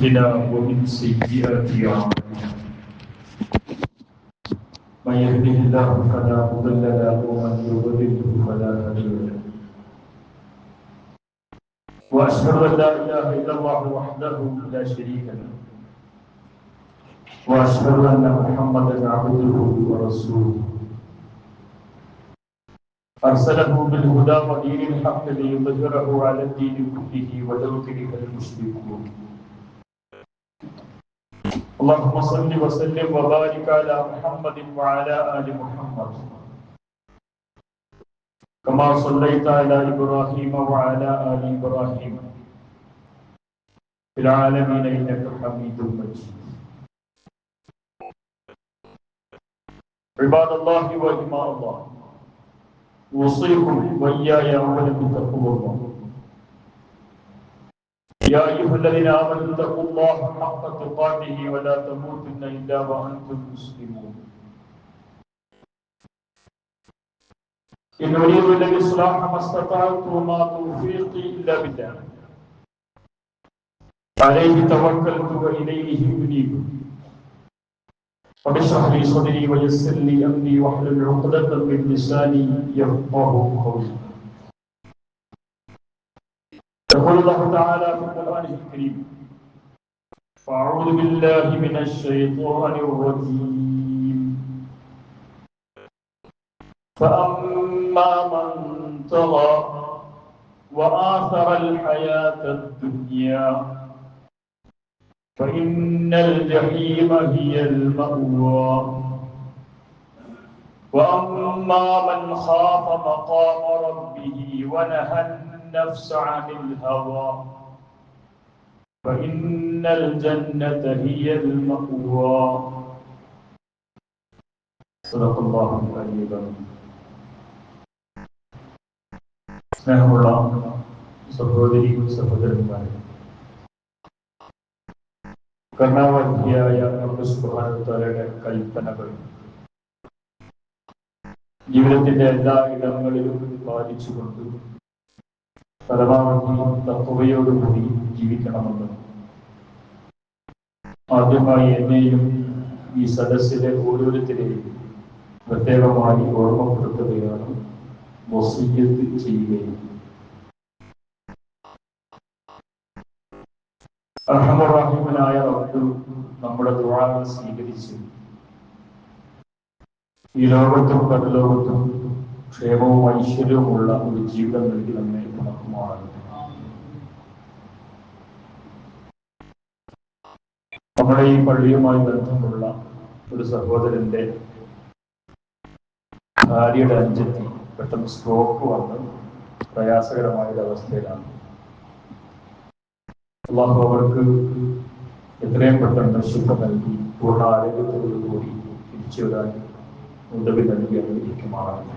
ومن سيئات أعمالنا من يهده الله فلا مضل له ومن يضلله فلا هادي له وأشهد أن لا إله إلا الله وحده لا شريك له وأشهد أن محمدا عبده ورسوله أرسله بالهدى ودين الحق ليظهره على الدين كله ولو كره المشركون اللهم صل وسلم وبارك على محمد وعلى آل محمد كما صليت على إبراهيم وعلى آل إبراهيم في العالمين إنك حميد مجيد عباد الله وإماء الله أوصيكم وإياي أولا بتقوى الله يا أيها الذين آمنوا اتقوا الله حق تقاته ولا تموتن إلا وأنتم مسلمون إن أريد إلا الإصلاح ما استطعت وما توفيقي إلا بالله عليه توكلت وإليه أنيب رب اشرح لي صدري ويسر لي أمري واحلل عقدة من لساني يفقهوا قولي يقول الله تعالى في القرآن الكريم فأعوذ بالله من الشيطان الرجيم فأما من طغى وآثر الحياة الدنيا فإن الجحيم هي المأوى وأما من خاف مقام ربه ونهى النفس عن الهوى فإن الجنة هي المأوى صدق الله العلي العظيم സ്നേഹമുള്ള സഹോദരി സഹോദരന്മാരെ, കർണാവധിയായ അല്ലാഹു സുബ്ഹാനഹു വ തആലയുടെ കൽപ്പനകൾ ജീവിതത്തിന്റെ എല്ലാ ഇടങ്ങളിലും പാലിച്ചുകൊണ്ട് പരമാവധി തഖ്വയോടുകൂടി ജീവിക്കണമെന്ന് ആദ്യമായി എന്നെയും ഈ സദസ്സിലെ ഓരോരുത്തരെയും പ്രത്യേകമായി ഓർമ്മപ്പെടുത്തുകയാണ്, വസിയ്യത്ത് ചെയ്യുകയും. അർഹമർ റഹീമനായ റബ്ബ് നമ്മുടെ ദുആ സ്വീകരിച്ച് ഈ ലോകത്തും പരലോകത്തും ക്ഷേമവും ഐശ്വര്യവുമുള്ള ഒരു ജീവിതം നൽകി നമ്മെ ഉണക്കുമാണ്. നമ്മുടെ ഈ പള്ളിയുമായി ബന്ധമുള്ള ഒരു സഹോദരന്റെ ഭാര്യയുടെ അനുജത്തി പെട്ടെന്ന് സ്ട്രോക്ക് വന്ന് പ്രയാസകരമായ ഒരു അവസ്ഥയിലാണ്. അല്ലാഹു അവർക്ക് എത്രയും പെട്ടെന്ന് ശുദ്ധ നൽകി പൂർണ്ണ ആരോഗ്യത്തോടുകൂടി തിരിച്ചു വരാൻ ഉദവി നൽകി അനുഗ്രഹിക്കുമാറാണ്.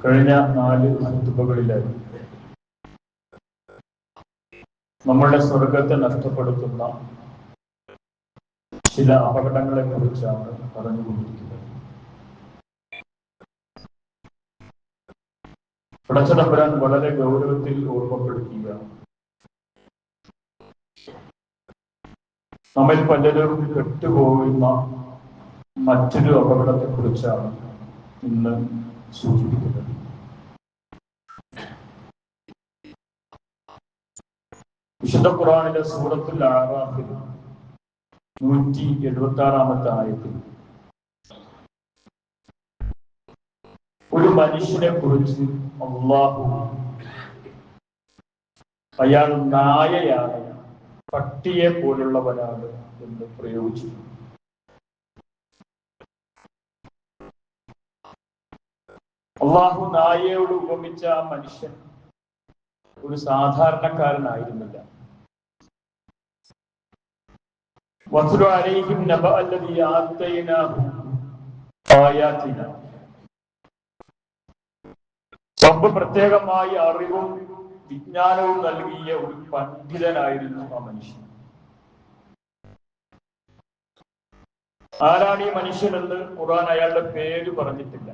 കഴിഞ്ഞ 4 ഖുതുബകളിലായി നമ്മളുടെ സ്വർഗത്തെ നഷ്ടപ്പെടുത്തുന്ന ചില അപകടങ്ങളെ കുറിച്ചാണ് പറഞ്ഞുകൊണ്ടിരിക്കുന്നത്. പടച്ച തമ്പുരാൻ വളരെ ഗൗരവത്തിൽ ഓർമ്മപ്പെടുത്തിയ നമ്മിൽ പലരും കെട്ടുപോകുന്ന മറ്റൊരു അപകടത്തെ കുറിച്ചാണ് ഇന്ന് സൂചിപ്പിക്കുന്നത്. വിശുദ്ധ ഖുർആനിലെ സൂറത്തുൽ അഅറാഫിൽ 176-ാമത്തെ ആയത്തിൽ ഒരു മനുഷ്യനെ കുറിച്ച് അല്ലാഹു അയാൾ നായയാണ്, പട്ടിയെ പോലുള്ളവനാണ് എന്ന് പ്രയോഗിച്ചു. അല്ലാഹു നായയോട് ഉപമിച്ച ആ മനുഷ്യൻ ഒരു സാധാരണക്കാരനായിരുന്നില്ല. വത്ലു അലൈഹിം നബഅ അല്ലദീ ആതൈനാഹു ആയാതിനാ. റബ്ബ് പ്രത്യേകമായി അറിവും വിജ്ഞാനവും നൽകിയ ഒരു പണ്ഡിതനായിരുന്നു ആ മനുഷ്യൻ. ആരാണ് ഈ മനുഷ്യൻ എന്ന് ഖുർആൻ അയാളുടെ പേര് പറഞ്ഞിട്ടില്ല.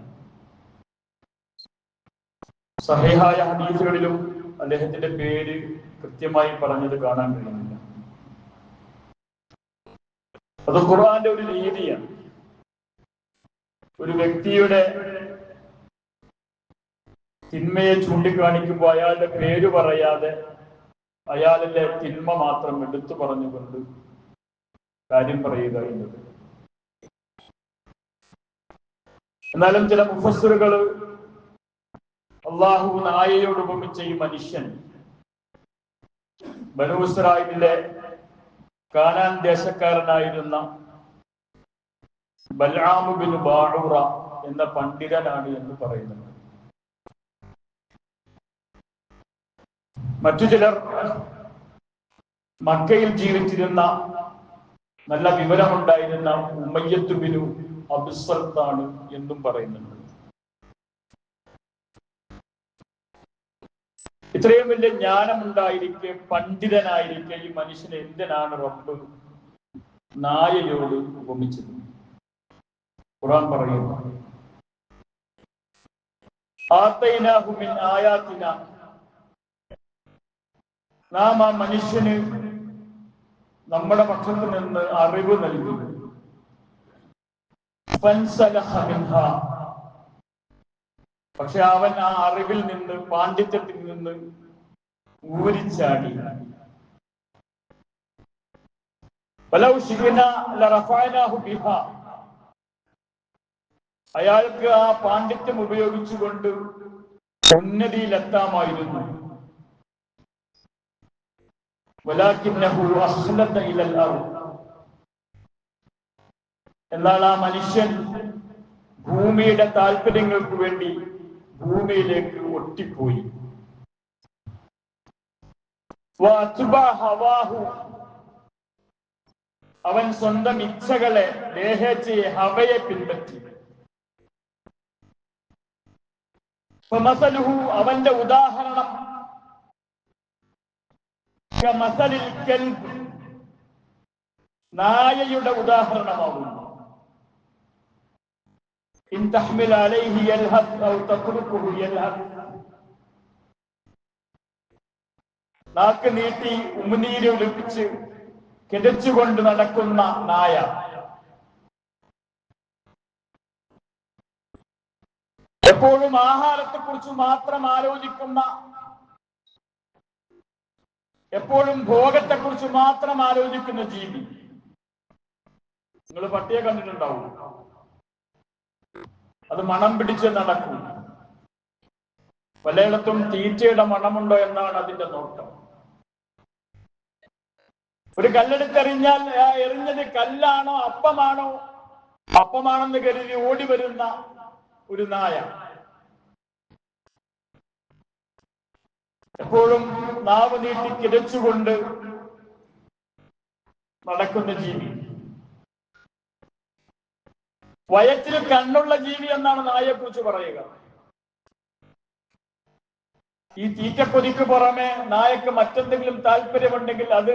സഹീഹായ ഹദീസുകളിലും അദ്ദേഹത്തിന്റെ പേര് കൃത്യമായി പറഞ്ഞത് കാണാൻ കഴിയുന്നില്ല. അത് ഖുർആന്റെ ഒരു രീതിയാണ്. ഒരു വ്യക്തിയുടെ തിന്മയെ ചൂണ്ടിക്കാണിക്കുമ്പോൾ അയാളുടെ പേര് പറയാതെ അയാളിലെ തിന്മ മാത്രം എടുത്തു പറഞ്ഞുകൊണ്ട് കാര്യം പറയുക എന്നത്. എന്നാലും ചില മുഫസ്സിറുകൾ അള്ളാഹു നായയോട് ഉപമിച്ച ഈ മനുഷ്യൻ ബനൂ ഇസ്രായീലിലെ കാനാൻ ദേശക്കാരനായിരുന്ന ബൽആം ബിൻ ബാഊറ എന്ന പണ്ഡിതനാണ് എന്ന് പറയുന്നുണ്ട്. മറ്റു ചിലർ മക്കയിൽ ജീവിച്ചിരുന്ന നല്ല വിവരമുണ്ടായിരുന്ന ഉമയ്യത്ത് ബിൻ അബ്സർത്താണ് എന്നും പറയുന്നുണ്ട്. ഇത്രയും വലിയ ജ്ഞാനമുണ്ടായിരിക്കെ, പണ്ഡിതനായിരിക്കെ ഈ മനുഷ്യനെ എന്തിനാണ് റബ്ബ് നായയോട് ഉപമിച്ചത്? ഖുർആൻ പറയുന്നു, ആതൈനാഹു മിൻ ആയാതിനാ, നാം ആ മനുഷ്യന് നമ്മുടെ പക്ഷത്തു നിന്ന് അറിവ് നൽകി. ഫൻസലഖ മിൻഹാ, പക്ഷെ അവൻ ആ അറിവിൽ നിന്ന്, പാണ്ഡിത്യത്തിൽ നിന്ന് ഊരിച്ചാടി. വലൗ ശിഅ്നാ ലറഫഅനാഹു ബിഹാ, അയാൾക്ക് ആ പാണ്ഡിത്യം ഉപയോഗിച്ചുകൊണ്ട് ഉന്നതിയിലെത്താമായിരുന്നു. വലാകിന്നഹു അഖ്ലദ ഇലൽ അർദ്, എന്നാൽ ആ മനുഷ്യൻ ഭൂമിയുടെ താല്പര്യങ്ങൾക്ക് വേണ്ടി ഭൂമിയിലേക്ക് ഒട്ടിപ്പോയി. ഹവാഹു, അവൻ സ്വന്തം ഇച്ഛകളെ, ദേഹേച്ഛയെ, ഹവയെ പിൻപറ്റി. ഫമസലുഹു, അവന്റെ ഉദാഹരണം കമസലിൽ കൽബ്, നായയുടെ ഉദാഹരണമാകുന്നു. ഇൻ തഹ്മിൽ അലൈഹി യൽഹദ് ഔ തത്റുകുഹു യൽഹദ്, നാക്ക് നീട്ടി ഉമിനീര് ഒലിപ്പിച്ച് കിതച്ചുകൊണ്ട് നടക്കുന്ന നായ. എപ്പോഴും ആഹാരത്തെക്കുറിച്ച് മാത്രം ആലോചിക്കുന്ന, എപ്പോഴും ഭോഗത്തെക്കുറിച്ച് മാത്രം ആലോചിക്കുന്ന ജീവി. നിങ്ങൾ പട്ടിയെ കണ്ടിട്ടുണ്ടാവും, അത് മണം പിടിച്ച് നടക്കും. പലയിടത്തും തീറ്റയുടെ മണമുണ്ടോ എന്നാണ് അതിന്റെ നോട്ടം. ഒരു കല്ലെടുത്തെറിഞ്ഞാൽ എറിഞ്ഞത് കല്ലാണോ അപ്പമാണോ, അപ്പമാണെന്ന് കരുതി ഓടി വരുന്ന ഒരു നായ. എപ്പോഴും നാവ് നീട്ടി കിതച്ചുകൊണ്ട് നടക്കുന്ന ജീവി. വയറ്റിൽ കണ്ണുള്ള ജീവി എന്നാണ് നായയെ കുറിച്ച് പറയുക. ഈ തീറ്റക്കൊതിക്ക് പുറമെ നായക്ക് മറ്റെന്തെങ്കിലും താല്പര്യമുണ്ടെങ്കിൽ അത്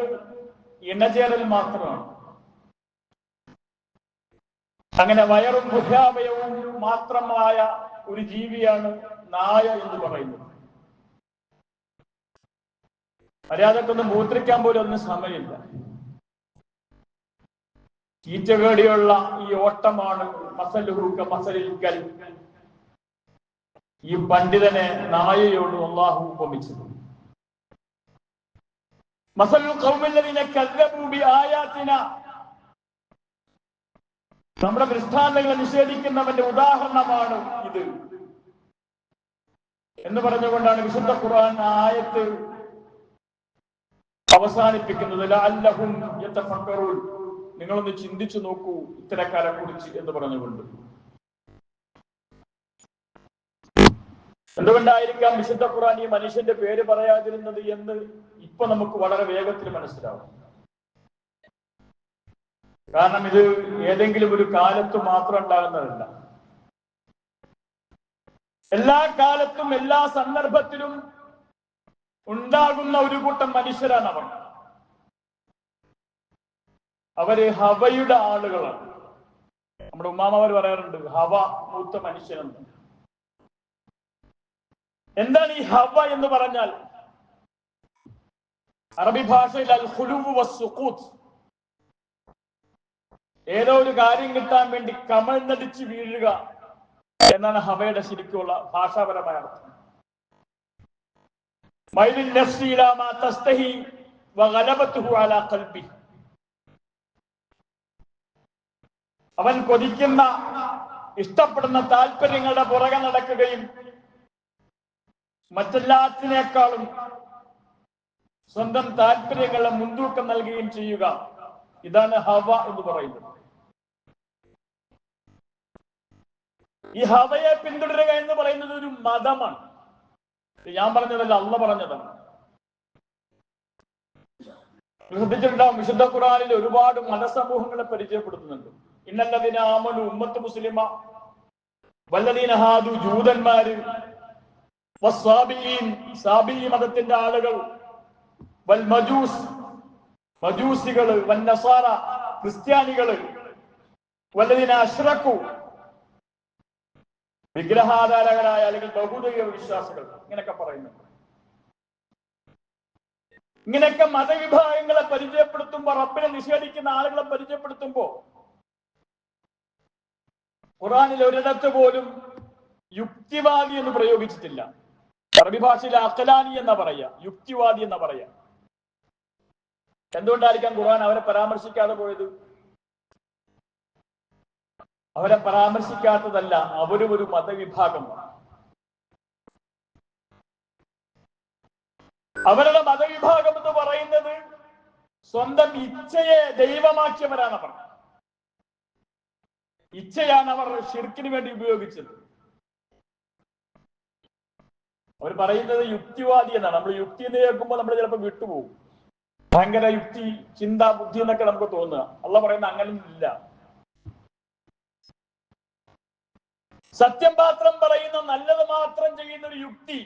ഇണചേരൽ മാത്രമാണ്. അങ്ങനെ വയറും ബുദ്ധ്യാവയവും മാത്രമായ ഒരു ജീവിയാണ് നായ എന്ന് പറയുന്നത്. മര്യാദക്കൊന്നും മൂത്രിക്കാൻ പോലും ഒന്നും സമയമില്ല. തീറ്റകേടിയുള്ള ഈ ഓട്ടമാണ് മസലുഹു കമസലിൽ കൽബ്, ഈ പണ്ഡിതനെ നായയോട് അല്ലാഹു ഉപമിച്ചത്. മസലുൽ ഖൗമില്ലദീന കദ്ദബൂ ബിആയാതിനാ, നമ്മുടെ ദൃഷ്ടാന്തങ്ങളെ നിഷേധിക്കുന്നവന്റെ ഉദാഹരണമാണ് ഇത് എന്ന് പറഞ്ഞുകൊണ്ടാണ് വിശുദ്ധ ഖുർആൻ ആയത്ത് അവസാനിപ്പിക്കുന്നത്. ലഅല്ലഹും യതഫക്കറൂൻ, നിങ്ങളൊന്ന് ചിന്തിച്ചു നോക്കൂ ഇത്തരക്കാരെ കുറിച്ച് എന്ന് പറഞ്ഞുകൊണ്ട്. എന്തുകൊണ്ടായിരിക്കാം വിശുദ്ധ ഖുർആൻ ഈ മനുഷ്യന്റെ പേര് പറയാതിരുന്നത് എന്ന് ഇപ്പൊ നമുക്ക് വളരെ വേഗത്തിൽ മനസ്സിലാവും. കാരണം ഇത് ഏതെങ്കിലും ഒരു കാലത്ത് മാത്രം ഉണ്ടാകുന്നതല്ല. എല്ലാ കാലത്തും എല്ലാ സന്ദർഭത്തിലും ഉണ്ടാകുന്ന ഒരു കൂട്ടം മനുഷ്യരാണ് അവർ. അവര് ഹവയുടെ ആളുകളാണ്. നമ്മുടെ ഉമ്മാമവർ പറയാറുണ്ട് ഹവ മൂത്ത മനുഷ്യനെന്ന്. എന്താണ് ഈ ഹവ എന്ന് പറഞ്ഞാൽ? അറബി ഭാഷയിൽ അൽ ഖുലൂബ് വസ്സുഖൂത്ത്, ഏതോ ഒരു കാര്യം കിട്ടാൻ വേണ്ടി കമഴ്ന്നടിച്ച് വീഴുക എന്നാണ് ഹവയുടെ ശരിക്കുള്ള ഭാഷാപരമായ അർത്ഥം. മൈലിൻ നഫ്സി ഇലാ മാ തസ്തഹി വഗലബതുഹു അലാ ഖൽബി, അവൻ കൊതിക്കുന്ന ഇഷ്ടപ്പെടുന്ന താല്പര്യങ്ങളുടെ പുറകെ നടക്കുകയും മറ്റെല്ലാത്തിനേക്കാളും സ്വന്തം താല്പര്യങ്ങളെ മുൻതൂക്കം നൽകുകയും ചെയ്യുക. ഇതാണ് ഹവ എന്ന് പറയുന്നത്. ഈ ഹവയെ പിന്തുടരുക എന്ന് പറയുന്നത് ഒരു മതമാണ്. ഞാൻ പറഞ്ഞതല്ല, അള്ളാഹ് പറഞ്ഞതാണ്. ശ്രദ്ധിച്ചിട്ടുണ്ടാവും, വിശുദ്ധ ഖുർആനിൽ ഒരുപാട് മതസമൂഹങ്ങളെ പരിചയപ്പെടുത്തുന്നുണ്ട്. ഇന്നല്ലദീന ആമനു ഉമ്മത്ത് മുസ്ലിമ വല്ലദീന ഹാദു, ജൂതന്മാര്, വസ്സാബിഈൻ, സാബിഈ മതത്തിന്റെ ആളുകൾ, വൽ മജൂസ്, മജൂസികള്, വന്നസാറ, ക്രിസ്ത്യാനികള്, വല്ലദീന അശ്റകു, വിഗ്രഹാധാരകരായ അല്ലെങ്കിൽ ബഹുദൈവ വിശ്വാസികൾ, ഇങ്ങനെയൊക്കെ പറയുന്നുണ്ട്. ഇങ്ങനെയൊക്കെ മതവിഭാഗങ്ങളെ പരിചയപ്പെടുത്തുമ്പോ, റബ്ബിനെ നിഷേധിക്കുന്ന ആളുകളെ പരിചയപ്പെടുത്തുമ്പോ ഖുർആനിൽ ഒരിടത്ത് പോലും യുക്തിവാദി എന്ന് പ്രയോഗിച്ചിട്ടില്ല. അറബി ഭാഷയിൽ അഖലാനി എന്നാ പറയാ, യുക്തിവാദി എന്നാ പറയാ. എന്തുകൊണ്ടായിരിക്കാം ഖുർആൻ അവരെ പരാമർശിക്കാതെ പോയത്? അവരെ പരാമർശിക്കാത്തതല്ല, അവരും ഒരു മതവിഭാഗമാണ്. അവരുടെ മതവിഭാഗം എന്ന് പറയുന്നത് സ്വന്തം ഇച്ഛയെ ദൈവമാക്കിയവരാണ് അവർ. ഇച്ഛയാണ് അവർ ശിർക്കിന് വേണ്ടി ഉപയോഗിച്ചത്. അവർ പറയുന്നത് യുക്തിവാദി എന്നാണ്. നമ്മൾ യുക്തി എന്ന് കേൾക്കുമ്പോൾ നമ്മൾ ചിലപ്പോൾ വിട്ടുപോകും. ഭയങ്കര യുക്തി, ചിന്ത, ബുദ്ധി എന്നൊക്കെ നമുക്ക് തോന്നുക. അള്ളാഹ് പറയുന്നത് അങ്ങനെയൊന്നുമില്ല. സത്യം മാത്രം പറയുന്ന, നല്ലത് മാത്രം ചെയ്യുന്ന ഒരു യുക്തി,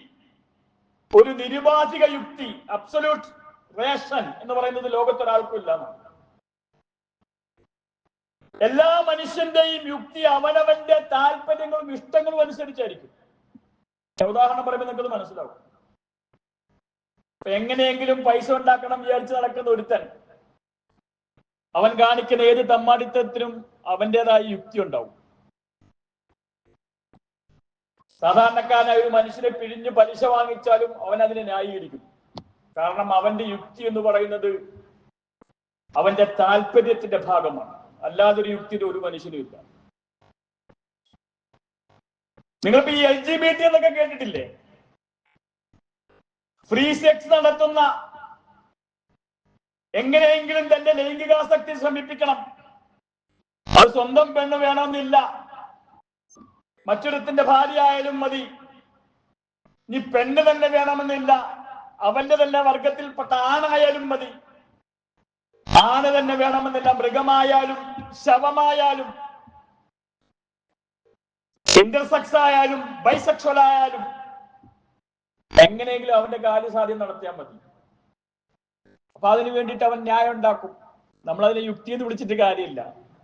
ഒരു നിരുപാധിക യുക്തി, അബ്സല്യൂട്ട് റേഷൻ എന്ന് പറയുന്നത് ലോകത്തൊരാൾക്കും ഇല്ല. എല്ലാ മനുഷ്യന്റെയും യുക്തി അവനവന്റെ താല്പര്യങ്ങളും ഇഷ്ടങ്ങളും അനുസരിച്ചായിരിക്കും. ഉദാഹരണം പറയുമ്പോൾ നിങ്ങൾക്ക് മനസ്സിലാവും. എങ്ങനെയെങ്കിലും പൈസ ഉണ്ടാക്കണം വിചാരിച്ച് നടക്കുന്ന ഒരുത്തൻ, അവൻ കാണിക്കുന്ന ഏത് തമ്മാടിത്തത്തിനും അവന്റേതായ യുക്തി ഉണ്ടാവും. സാധാരണക്കാരനായ ഒരു മനുഷ്യനെ പിഴിഞ്ഞ് പലിശ വാങ്ങിച്ചാലും അവൻ അതിനെ ന്യായീകരിക്കും. കാരണം അവന്റെ യുക്തി എന്ന് പറയുന്നത് അവന്റെ താല്പര്യത്തിന്റെ ഭാഗമാണ്. അല്ലാതൊരു യുക്തി ഒരു മനുഷ്യനും ഇല്ല. നിങ്ങളിപ്പോ ഈ LGBT എന്നൊക്കെ കേട്ടിട്ടില്ലേ? ഫ്രീ സെക്സ് നടത്തുന്ന, എങ്ങനെയെങ്കിലും തന്റെ ലൈംഗികാസക്തി ശമിപ്പിക്കണം. അത് സ്വന്തം പെണ്ണ് വേണമെന്നില്ല, മറ്റൊരുത്തിന്റെ ഭാര്യ ആയാലും മതി. നീ പെണ്ണ് തന്നെ വേണമെന്നില്ല, അവന്റെ തന്നെ വർഗത്തിൽപ്പെട്ട ആണായാലും മതി. ആണ് തന്നെ വേണമെന്നില്ല, മൃഗമായാലും ശവമായാലും ഇന്റർസെക്സ് ആയാലും ബൈസെക്ഷൽ ആയാലും എങ്ങനെയെങ്കിലും അവന്റെ കാര്യസാധ്യം നടത്തിയാൽ മതി. അപ്പൊ അതിനു വേണ്ടിയിട്ട് അവൻ ന്യായം ഉണ്ടാക്കും. നമ്മളതിനെ യുക്തി എന്ന് വിളിച്ചിട്ട് കാര്യമില്ല.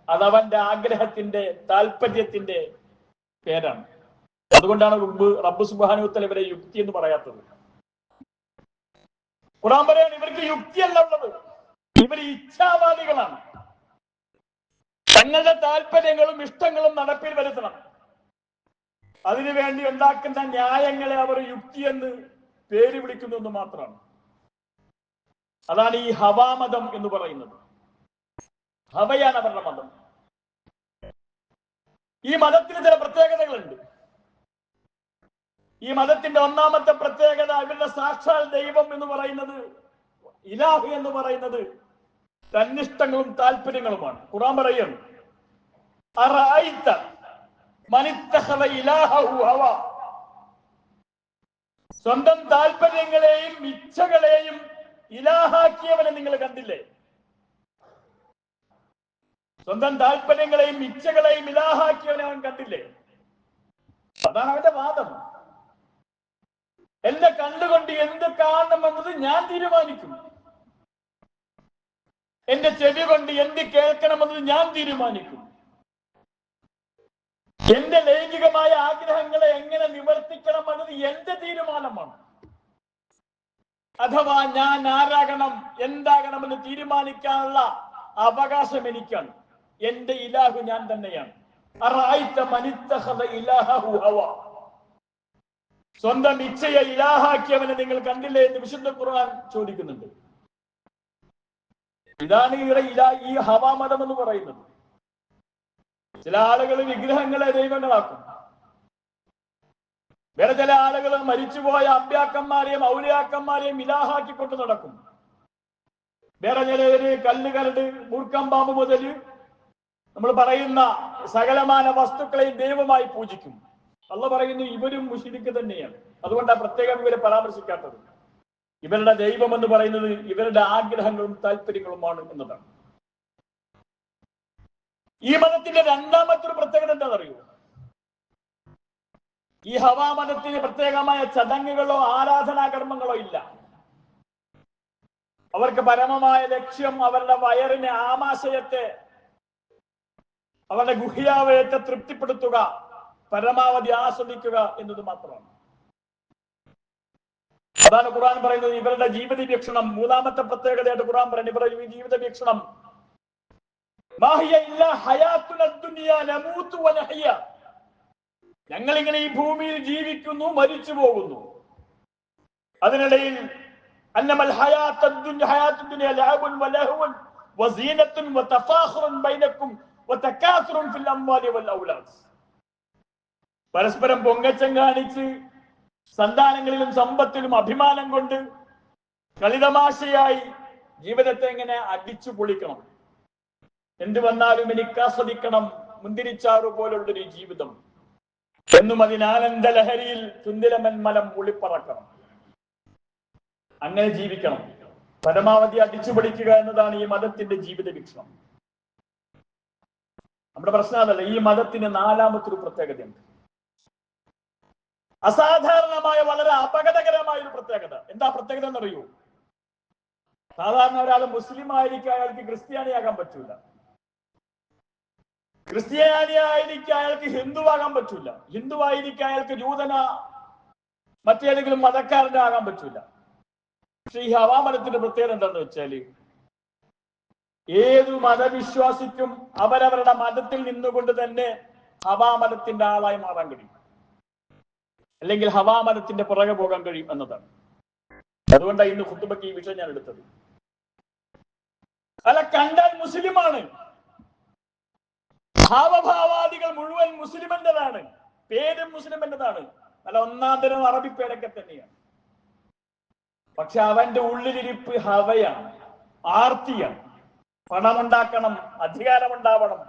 അതവന്റെ ആഗ്രഹത്തിന്റെ, താല്പര്യത്തിന്റെ പേരാണ്. അതുകൊണ്ടാണ് റബ്ബ് സുബ്ഹാനഹു വ തആല ഇവരെ യുക്തി എന്ന് പറയാത്തത്. ഖുർആൻ പറയാണ് ഇവർക്ക് യുക്തിയല്ല ഉള്ളത്, ഇവർ ഇച്ഛാവാദികളാണ്. തങ്ങളുടെ താല്പര്യങ്ങളും ഇഷ്ടങ്ങളും നടപ്പിൽ വരുത്തണം. അതിനുവേണ്ടി ഉണ്ടാക്കുന്ന ന്യായങ്ങളെ അവർ യുക്തി എന്ന് പേര് വിളിക്കുന്നു എന്ന് മാത്രമാണ്. അതാണ് ഈ ഹവാമതം എന്ന് പറയുന്നത്. ഹവയാണ് അവരുടെ മതം. ഈ മതത്തിന് ചില പ്രത്യേകതകളുണ്ട്. ഈ മതത്തിന്റെ ഒന്നാമത്തെ പ്രത്യേകത, ഇവരുടെ സാക്ഷാൽ ദൈവം എന്ന് പറയുന്നത്, ഇലാഹ് എന്ന് പറയുന്നത് തന്നിഷ്ടങ്ങളും താല്പര്യങ്ങളുമാണ്. ഖുർആൻ പറയുന്നു, അറഅയ്ത മനിത്തഖദ ഇലാഹഹു ഹവാ, സ്വന്തം താല്പര്യങ്ങളെയും ഇച്ഛകളെയും ഇലാഹാക്കിയവനെ നിങ്ങൾ കണ്ടില്ലേ? സ്വന്തം താല്പര്യങ്ങളെയും ഇച്ഛകളെയും ഇലാഹാക്കിയവനെ അവൻ കണ്ടില്ലേ? അതാണ് അവന്റെ വാദം. എന്റെ കണ്ണുകൊണ്ട് എന്ത് കാണണമെന്നത് ഞാൻ തീരുമാനിക്കും, എന്റെ ചെവി കൊണ്ട് എന്ത് കേൾക്കണമെന്നത് ഞാൻ തീരുമാനിക്കും. എന്റെ ലൈംഗികമായ ആഗ്രഹങ്ങളെ എങ്ങനെ നിവർത്തിക്കണം എന്നത് എന്റെ തീരുമാനമാണ്. അഥവാ ഞാൻ ആരാകണം, എന്താകണമെന്ന് തീരുമാനിക്കാനുള്ള അവകാശം എനിക്കാണ്. എന്റെ ഇലാഹു ഞാൻ തന്നെയാണ്. സ്വന്തം ഇച്ഛയെ ഇലാഹാക്കിയവനെ നിങ്ങൾ കണ്ടില്ലേ എന്ന് വിശുദ്ധ ഖുർആൻ ചോദിക്കുന്നുണ്ട്. ഇതാണ് ഈ ഹവാ മതം എന്ന് പറയുന്നത്. ചില ആളുകൾ വിഗ്രഹങ്ങളെ ദൈവങ്ങളാക്കും. വേറെ ചില ആളുകൾ മരിച്ചുപോയ അമ്പ്യാക്കന്മാരെയും ഔലിയാക്കന്മാരെയും ഇലാഹാക്കിക്കൊണ്ട് നടക്കും. വേറെ ചിലര് കല്ലുകരട് മൂർക്കമ്പാമ്പ് മുതൽ നമ്മൾ പറയുന്ന സകലമാന വസ്തുക്കളെയും ദൈവമായി പൂജിക്കും. അള്ളാഹ് പറയുന്നു ഇവരും മുശ്രിക്ക് തന്നെയാണ്. അതുകൊണ്ടാണ് പ്രത്യേകം ഇവരെ പരാമർശിക്കാത്തത്. ഇവരുടെ ദൈവം എന്ന് പറയുന്നത് ഇവരുടെ ആഗ്രഹങ്ങളും താല്പര്യങ്ങളുമാണ് എന്നതാണ്. ഈ മതത്തിന്റെ രണ്ടാമത്തെ ഒരു പ്രത്യേകത എന്താണെന്നറിയോ? ഈ ഹവാ മതത്തിന് പ്രത്യേകമായ ചടങ്ങുകളോ ആരാധനാകർമ്മങ്ങളോ ഇല്ല. അവർക്ക് പരമമായ ലക്ഷ്യം അവരുടെ വയറിനെ, ആമാശയത്തെ, അവരുടെ ഗുഹ്യാവയത്തെ തൃപ്തിപ്പെടുത്തുക, പരമാവധി ആസ്വദിക്കുക എന്നത് മാത്രമാണ്. അതാണ് ഖുർആൻ പറയുന്നത് ഇവരുടെ ജീവിത വീക്ഷണം. മൂന്നാമത്തെ പ്രത്യേകതയായിട്ട് ഖുർആൻ പറയുന്നത് ഇവരുടെ ജീവിത വീക്ഷണം ഞങ്ങളിങ്ങനെ ഈ ഭൂമിയിൽ ജീവിക്കുന്നു, മരിച്ചു പോകുന്നു. അതിനിടയിൽ അന്നമൽ പരസ്പരം പൊങ്ങച്ചം കാണിച്ച് സന്താനങ്ങളിലും സമ്പത്തിലും അഭിമാനം കൊണ്ട് കളിതമാശയായി ജീവിതത്തെ എങ്ങനെ അടിച്ചു പൊളിക്കണം, എന്ത് വന്നാലും എനിക്ക് ആസ്വദിക്കണം, മുന്തിരിച്ചാറു പോലുള്ളൊരു ജീവിതം എന്നും അതിനാനന്ദ ലഹരിയിൽ തുന്തിലമൻ മലം ഉളിപ്പറക്കണം. അങ്ങനെ ജീവിക്കണം, പരമാവധി അടിച്ചു പൊളിക്കുക എന്നതാണ് ഈ മതത്തിന്റെ ജീവിത വീക്ഷണം. നമ്മുടെ പ്രശ്നം അതല്ല. ഈ മതത്തിന് നാലാമത്തൊരു പ്രത്യേകതയുണ്ട്. അസാധാരണമായ, വളരെ അപകടകരമായ ഒരു പ്രത്യേകത. എന്താ പ്രത്യേകത എന്നറിയൂ? സാധാരണ ഒരാൾ മുസ്ലിം ആയിരിക്കും, അയാൾക്ക് ക്രിസ്ത്യാനിയാകാൻ പറ്റൂല. ക്രിസ്ത്യാനിയായിരിക്കും അയാൾക്ക് ഹിന്ദുവാകാൻ പറ്റൂല. ഹിന്ദുവായിരിക്കും അയാൾക്ക് ജൂതന മറ്റേതെങ്കിലും മതക്കാരന്റെ ആകാൻ പറ്റൂല. പക്ഷെ ഈ ഹവാ മതത്തിന്റെ പ്രത്യേകത എന്താണെന്ന് വെച്ചാല് ഏതു മതവിശ്വാസിക്കും അവരവരുടെ മതത്തിൽ നിന്നുകൊണ്ട് തന്നെ ഹവാ മതത്തിന്റെ ആളായി മാറാൻ കഴിയും, അല്ലെങ്കിൽ ഹവാ മതത്തിന്റെ പുറകെ പോകാൻ കഴിയും എന്നതാണ്. അതുകൊണ്ടാണ് ഇന്ന് ഖുതുബയ്ക്ക് ഈ വിഷയം ഞാൻ എടുത്തത്. അല്ല, കണ്ടാൽ മുസ്ലിമാണ്, ഭാവഭാവാദികൾ മുഴുവൻ മുസ്ലിമിൻ്റെതാണ്, പേരും മുസ്ലിമിൻ്റെതാണ്, നല്ല ഒന്നാം തരം അറബി പേരൊക്കെ തന്നെയാണ്. പക്ഷെ അവന്റെ ഉള്ളിലിരിപ്പ് ഹവയാണ്, ആർത്തിയാണ്. പണമുണ്ടാക്കണം, അധികാരമുണ്ടാവണം,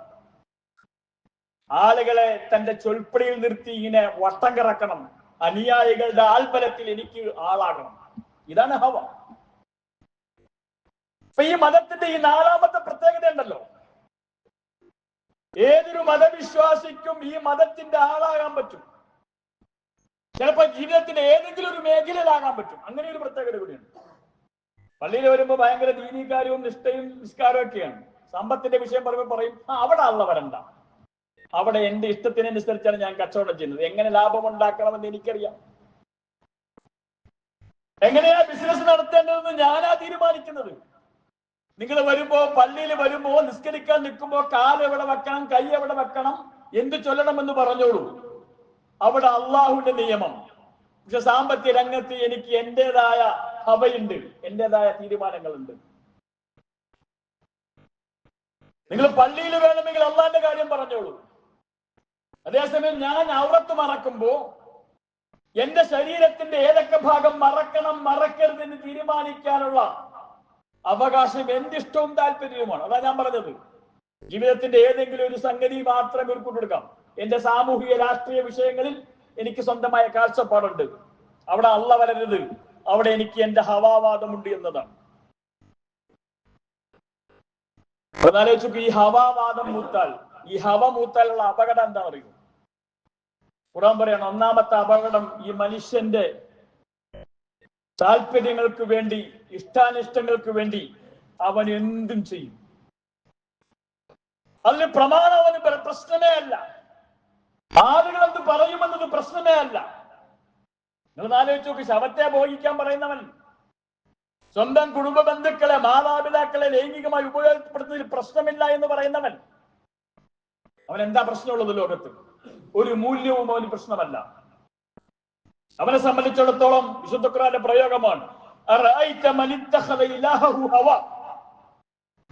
ആളുകളെ തന്റെ ചൊൽപ്പടിയിൽ നിർത്തി ഇങ്ങനെ വട്ടം കറക്കണം, അനുയായികളുടെ ആൽബലത്തിൽ എനിക്ക് ആളാകണം. ഇതാണ് ഹവ. അപ്പൊ ഈ മതത്തിന്റെ ഈ നാലാമത്തെ പ്രത്യേകത ഉണ്ടല്ലോ, ഏതൊരു മതവിശ്വാസിക്കും ഈ മതത്തിന്റെ ആളാകാൻ പറ്റും. ചിലപ്പോ ജീവിതത്തിന്റെ ഏതെങ്കിലും ഒരു മേഖലയിലാകാൻ പറ്റും. അങ്ങനെ ഒരു പ്രത്യേകത കൂടിയുണ്ട്. പള്ളിയിൽ വരുമ്പോ ഭയങ്കര ദീനീകാര്യവും നിഷ്ഠയും നിസ്കാരവും ഒക്കെയാണ്. സമ്പത്തിന്റെ വിഷയം പറയുമ്പോൾ പറയും അവിടെ അള്ള വരണ്ട, അവിടെ എന്റെ ഇഷ്ടത്തിനനുസരിച്ചാണ് ഞാൻ കച്ചവടം ചെയ്യുന്നത്, എങ്ങനെ ലാഭം ഉണ്ടാക്കണമെന്ന് എനിക്കറിയാം, എങ്ങനെയാ ബിസിനസ് നടത്തേണ്ടതെന്ന് ഞാനാ തീരുമാനിക്കുന്നത്. നിങ്ങൾ വരുമ്പോ, പള്ളിയിൽ വരുമ്പോ, നിസ്കരിക്കാൻ നിൽക്കുമ്പോ കാൽ എവിടെ വെക്കണം, കൈ എവിടെ വെക്കണം, എന്ത് ചൊല്ലണമെന്ന് പറഞ്ഞോളൂ. അവിടെ അള്ളാഹുവിന്റെ നിയമം. പക്ഷെ സാമ്പത്തിക രംഗത്ത് എനിക്ക് എന്റേതായ ഹവയുണ്ട്, എന്റേതായ തീരുമാനങ്ങളുണ്ട്. നിങ്ങൾ പള്ളിയിൽ വേണമെങ്കിൽ അള്ളാഹിന്റെ കാര്യം പറഞ്ഞോളൂ. അതേസമയം ഞാൻ ഔറത്ത് മറക്കുമ്പോ എന്റെ ശരീരത്തിന്റെ ഏതൊക്കെ ഭാഗം മറക്കണം, മറക്കരുത് എന്ന് തീരുമാനിക്കാനുള്ള അവകാശം എന്റെ ഇഷ്ടവും താല്പര്യവുമാണ്. അതാ ഞാൻ പറഞ്ഞത്, ജീവിതത്തിന്റെ ഏതെങ്കിലും ഒരു സംഗതി മാത്രം ഉൾക്കൊണ്ടെടുക്കാം. എന്റെ സാമൂഹിക രാഷ്ട്രീയ വിഷയങ്ങളിൽ എനിക്ക് സ്വന്തമായ കാഴ്ചപ്പാടുണ്ട്, അവിടെ അള്ള വരരുത്, അവിടെ എനിക്ക് എന്റെ ഹവാവാദമുണ്ട് എന്നതാണ്. ആലോചിച്ചു, ഈ ഹവാവാദം മൂത്താൽ, ഈ ഹവ മൂത്താലുള്ള അപകടം എന്താ പറയൂ? ഖുർആൻ പറയണം, ഒന്നാമത്തെ അപകടം ഈ മനുഷ്യന്റെ താല്പര്യങ്ങൾക്ക് വേണ്ടി, ഇഷ്ടാനിഷ്ടങ്ങൾക്ക് വേണ്ടി അവൻ എന്തും ചെയ്യും. അതിന് പ്രമാണം അവന് പ്രശ്നമേ അല്ല. ആളുകൾ എന്ത് പറയുമെന്നത് പ്രശ്നമേ അല്ല. നിങ്ങൾ ആലോചിച്ച് നോക്ക്, ശവത്തെ ഭോഗിക്കാൻ പറയുന്നവൻ സ്വന്തം കുടുംബ ബന്ധുക്കളെ മാതാപിതാക്കളെ ലൈംഗികമായി ഉപയോഗപ്പെടുത്തുന്നതിൽ പ്രശ്നമില്ല എന്ന് പറയുന്നവൻ, അവൻ എന്താ പ്രശ്നമുള്ളത് ലോകത്ത്? ഒരു മൂല്യവും അവന് പ്രശ്നമല്ല. അവനെ സംബന്ധിച്ചിടത്തോളം വിശുദ്ധ ഖുർആന്റെ പ്രയോഗമാണ്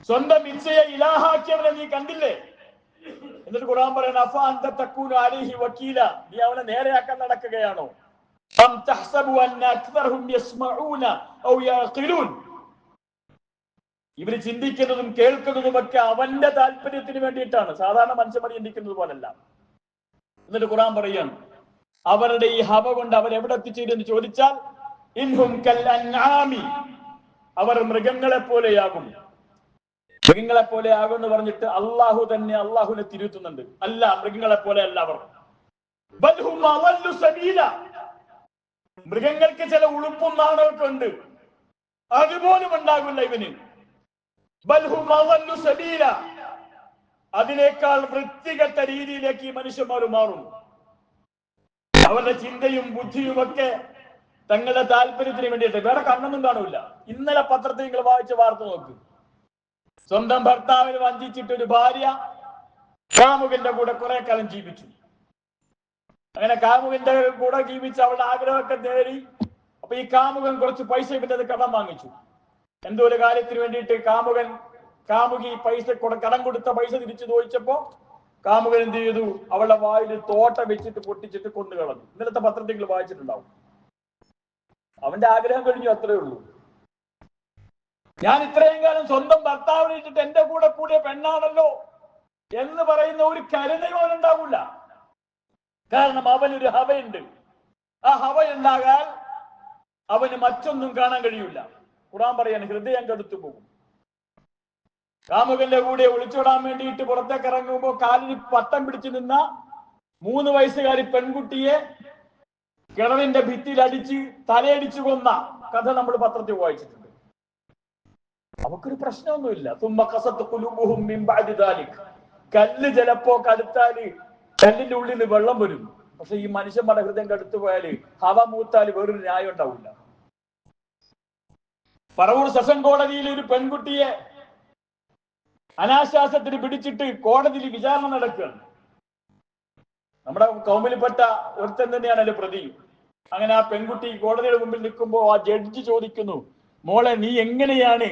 സ്വന്തം ഇച്ഛയെ ഇലാഹാക്കിയവനെ നീ കണ്ടില്ലേ? എന്നിട്ട് ഖുർആൻ പറയുന്ന അഫ അന്ത തകൂനു അലൈഹി വകീല, നീ അവനെ നേരെയാക്കാൻ നടക്കുകയാണോ? അം തഹ്സബു അന്ന അക്തറഹും യസ്മഊന ഔ യഖിലൂൻ, ഇവര് ചിന്തിക്കുന്നതും കേൾക്കുന്നതും ഒക്കെ അവന്റെ താല്പര്യത്തിന് വേണ്ടിയിട്ടാണ്, സാധാരണ മനുഷ്യന്മാർ ചിന്തിക്കുന്നത് പോലല്ല. എന്നിട്ട് ഖുർആൻ പറയാണ് അവരുടെ ഈ ഹവ കൊണ്ട് അവരെവിടെ എത്തിച്ചേരുമെന്ന് ചോദിച്ചാൽ ഇൻഹും കൽ അൻആമി, അവർ മൃഗങ്ങളെ പോലെയാകും. മൃഗങ്ങളെ പോലെ ആകും എന്ന് പറഞ്ഞിട്ട് അള്ളാഹു തന്നെ അള്ളാഹുവിനെ തിരുത്തുന്നുണ്ട്. അല്ല, മൃഗങ്ങളെ പോലെ അല്ല അവർ. ബൽഹും അളല്ലു സബീല, മൃഗങ്ങൾക്ക് ചില ഉളുപ്പും നാണമൊക്കെ ഉണ്ട്, അതുപോലും ഉണ്ടാകില്ല ഇവന്. ബൽഹും അളല്ലു സബീല, അതിനേക്കാൾ വൃത്തികെട്ട രീതിയിലേക്ക് ഈ മനുഷ്യന്മാർ മാറും. അവരുടെ ചിന്തയും ബുദ്ധിയും ഒക്കെ തങ്ങളുടെ താല്പര്യത്തിന് വേണ്ടിയിട്ട്, വേറെ കണ്ണൊന്നും കാണൂല. ഇന്നലെ പത്രത്തിൽ നിങ്ങൾ വായിച്ച വാർത്ത നോക്ക്. സ്വന്തം ഭർത്താവിനെ വഞ്ചിച്ചിട്ട് ഒരു ഭാര്യ കാമുകന്റെ കൂടെ കുറെ കാലം ജീവിച്ചു. അങ്ങനെ കാമുകന്റെ കൂടെ ജീവിച്ച് അവളുടെ ആഗ്രഹമൊക്കെ നേടി. അപ്പൊ ഈ കാമുകൻ കുറച്ച് പൈസ ഇവന്റെ കടം വാങ്ങിച്ചു. എന്തോ ഒരു കാര്യത്തിന് വേണ്ടിയിട്ട് കാമുകി പൈസ കടം കൊടുത്ത പൈസ തിരിച്ചു ചോദിച്ചപ്പോ കാമുകൻ എന്ത് ചെയ്തു? അവളുടെ വായിൽ തോട്ട വെച്ചിട്ട് പൊട്ടിച്ചിട്ട് കൊന്നു കളഞ്ഞു. ഇന്നലത്തെ പത്രത്തിൽ നിങ്ങൾ വായിച്ചിട്ടുണ്ടാവും. അവന്റെ ആഗ്രഹം കഴിഞ്ഞു, അത്രേ ഉള്ളൂ. ഞാൻ ഇത്രയും കാലം സ്വന്തം ഭർത്താവിനെ ഇട്ടിട്ട് എന്റെ കൂടെ കൂടിയ പെണ്ണാണല്ലോ എന്ന് പറയുന്ന ഒരു കരുണയും അവനുണ്ടാവില്ല. കാരണം അവനൊരു ഹവയുണ്ട്. ആ ഹവ ഉണ്ടാകാൻ അവന് മറ്റൊന്നും കാണാൻ കഴിയില്ല. ഖുർആൻ പറയാണ് ഹൃദയം കടുത്തു പോകും. കാമുകന്റെ കൂടെ ഒളിച്ചോടാൻ വേണ്ടിയിട്ട് പുറത്തേക്ക് ഇറങ്ങുമ്പോ കാലിന് പട്ടം പിടിച്ചു നിന്ന 3 വയസ്സുകാരി പെൺകുട്ടിയെ കിണറിന്റെ ഭിത്തിയിൽ അടിച്ച് തലയടിച്ചു കൊന്ന കഥ നമ്മൾ പത്രത്തിൽ വായിച്ചിട്ടുണ്ട്. അവക്കൊരു പ്രശ്നമൊന്നുമില്ല. കല്ല് ചിലപ്പോ കടുത്താല് കല്ലിന്റെ ഉള്ളിൽ നിന്ന് വെള്ളം വരും. പക്ഷെ ഈ മനുഷ്യന്മാരുടെ ഹൃദയം കടുത്തു പോയാല് ഹവ മൂത്താല് വേറൊരു ന്യായം ഉണ്ടാവില്ല. പറവൂർ സെഷൻ കോടതിയിൽ ഒരു പെൺകുട്ടിയെ അനാശാസത്തിന് പിടിച്ചിട്ട് കോടതിയിൽ വിചാരണ നടക്കുകയാണ്. നമ്മുടെ കൗമിൽപ്പെട്ട ഒരുത്തൻ തന്നെയാണ് അതിന്റെ പ്രതി. അങ്ങനെ ആ പെൺകുട്ടി കോടതിയുടെ മുമ്പിൽ നിൽക്കുമ്പോ ആ ജഡ്ജി ചോദിക്കുന്നു, മോളെ നീ എങ്ങനെയാണ്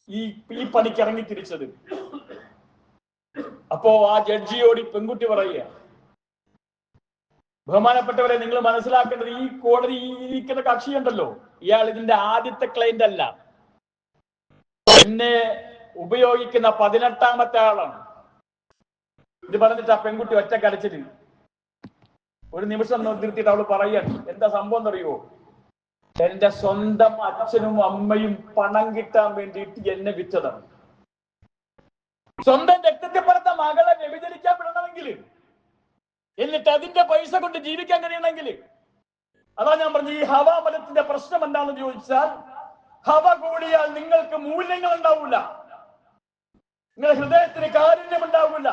ഈ പണിക്ക് ഇറങ്ങി തിരിച്ചത്? അപ്പോ ആ ജഡ്ജിയോട് ഈ പെൺകുട്ടി പറയുക, ബഹുമാനപ്പെട്ടവരെ, നിങ്ങൾ മനസ്സിലാക്കേണ്ടത് ഈ കോടതി ഇരിക്കുന്ന കക്ഷിയുണ്ടല്ലോ, ഇയാൾ ഇതിന്റെ ആദ്യത്തെ ക്ലയന്റ് അല്ല. എന്നെ ഉപയോഗിക്കുന്ന 18ാമത്തെ ആളാണ്. ഇത് പറഞ്ഞിട്ട് ആ പെൺകുട്ടി ഒറ്റക്കരച്ചിട്ട് ഒരു നിമിഷം നിർത്തിയിട്ട് അവള് പറയാണ്, എന്താ സംഭവം എന്നറിയോ? എന്റെ സ്വന്തം അച്ഛനും അമ്മയും പണം കിട്ടാൻ വേണ്ടിയിട്ട് എന്നെ വിറ്റതാണ്. സ്വന്തം രക്തത്തെ പറഞ്ഞ മകളെ വ്യഭിചരിക്കാൻ വിടണമെങ്കിൽ, എന്നിട്ട് അതിന്റെ പൈസ കൊണ്ട് ജീവിക്കാൻ കഴിയണമെങ്കിൽ, അതാ ഞാൻ പറഞ്ഞു ഈ ഹവാ മലത്തിന്റെ പ്രശ്നം എന്താണെന്ന് ചോദിച്ചാൽ, ഹവ കൂടിയാൽ നിങ്ങൾക്ക് മൂല്യങ്ങൾ ഉണ്ടാവില്ല, നിങ്ങളുടെ ഹൃദയത്തിന് കാരുണ്യം ഉണ്ടാവില്ല.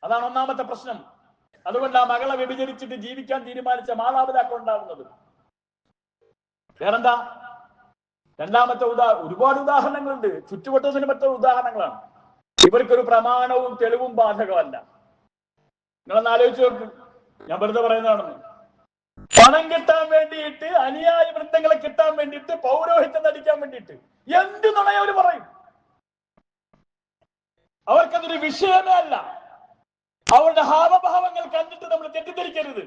അതാണ് ഒന്നാമത്തെ പ്രശ്നം. അതുകൊണ്ട് ആ മകളെ വ്യഭിചരിച്ചിട്ട് ജീവിക്കാൻ തീരുമാനിച്ച മാതാപിതാക്കൾ ഉണ്ടാവുന്നത്. വേറെന്താ? രണ്ടാമത്തെ ഒരുപാട് ഉദാഹരണങ്ങളുണ്ട്. ചുറ്റുവട്ടത്തിന് പറ്റുന്ന ഉദാഹരണങ്ങളാണ്. ഇവർക്കൊരു പ്രമാണവും തെളിവും ബാധകമല്ല. നിങ്ങളൊന്ന് ആലോചിച്ച് നോക്ക്. ഞാൻ വെറുതെ പറയുന്നതാണെന്ന്. പണം കിട്ടാൻ വേണ്ടിയിട്ട്, അനുയായ വൃത്തങ്ങളെ കിട്ടാൻ വേണ്ടിയിട്ട്, പൗരോഹിത്യം നടിക്കാൻ വേണ്ടിയിട്ട് എന്ത് നുണയോ അവര് പറയും. അവർക്കതൊരു വിഷയമേ അല്ല. അവരുടെ ഹാവഭാവങ്ങൾ കണ്ടിട്ട് നമ്മൾ തെറ്റിദ്ധരിക്കരുത്.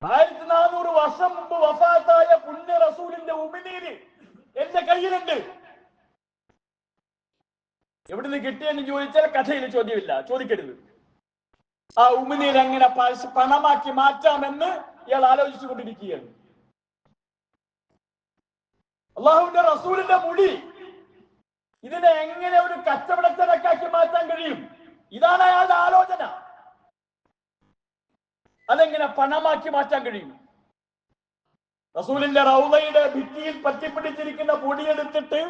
1400 വർഷം മുമ്പ് വഫാത്തായ പുണ്യ റസൂലിന്റെ ഉമിനീര് എന്റെ കയ്യിലുണ്ട്. എവിടുന്ന് കിട്ടിയെന്ന് ചോദിച്ചാൽ കഥയിൽ ചോദ്യമില്ല, ചോദിക്കരുത്. ആ ഉമിനീര് എങ്ങനെ പണമാക്കി മാറ്റാമെന്ന് ഇയാൾ ആലോചിച്ചു കൊണ്ടിരിക്കുകയാണ്. അള്ളാഹുവിന്റെ റസൂലിന്റെ മുടി ഇതിനെ എങ്ങനെ ഒരു കച്ചവടച്ചരക്കാക്കി മാറ്റാൻ കഴിയും? ഇതാണ് അയാളുടെ ആലോചന. അതെങ്ങനെ പണമാക്കി മാറ്റാൻ കഴിയും? റസൂലിന്റെ റൗളയുടെ ഭിത്തിയിൽ പറ്റിപ്പിടിച്ചിരിക്കുന്ന പൊടിയെടുത്തിട്ട്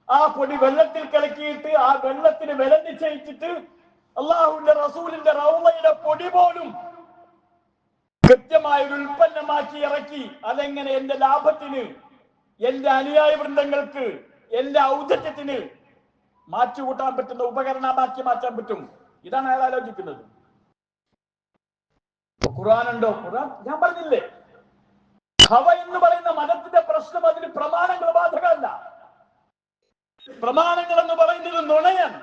ആ പൊടി വെള്ളത്തിൽ കലക്കിയിട്ട് ആ വെള്ളത്തിന് വില നിശ്ചയിച്ചിട്ട് അള്ളാഹുവിന്റെ റസൂലിന്റെ റൗളയുടെ പൊടി പോലും കൃത്യമായ ഒരു ഉൽപ്പന്നമാക്കി ഇറക്കി അതെങ്ങനെ എന്റെ ലാഭത്തിന്, എന്റെ അനുയായ വൃന്ദങ്ങൾക്ക്, എന്റെ ഔദത്യത്തിന് മാറ്റുകൂട്ടാൻ പറ്റുന്ന ഉപകരണമാക്കി മാറ്റാൻ പറ്റും. ഇതാണ് അയാൾ ആലോചിക്കുന്നത്. ഖുർആൻ ഉണ്ടോ? ഖുർആൻ ഞാൻ പറഞ്ഞില്ലേ, ഹവ എന്ന് പറയുന്ന മതത്തിന്റെ പ്രശ്നം അതിന് പ്രമാണങ്ങൾ ബാധകമല്ല. പ്രമാണങ്ങൾ എന്ന് പറയുന്നത് നുണയാണ്.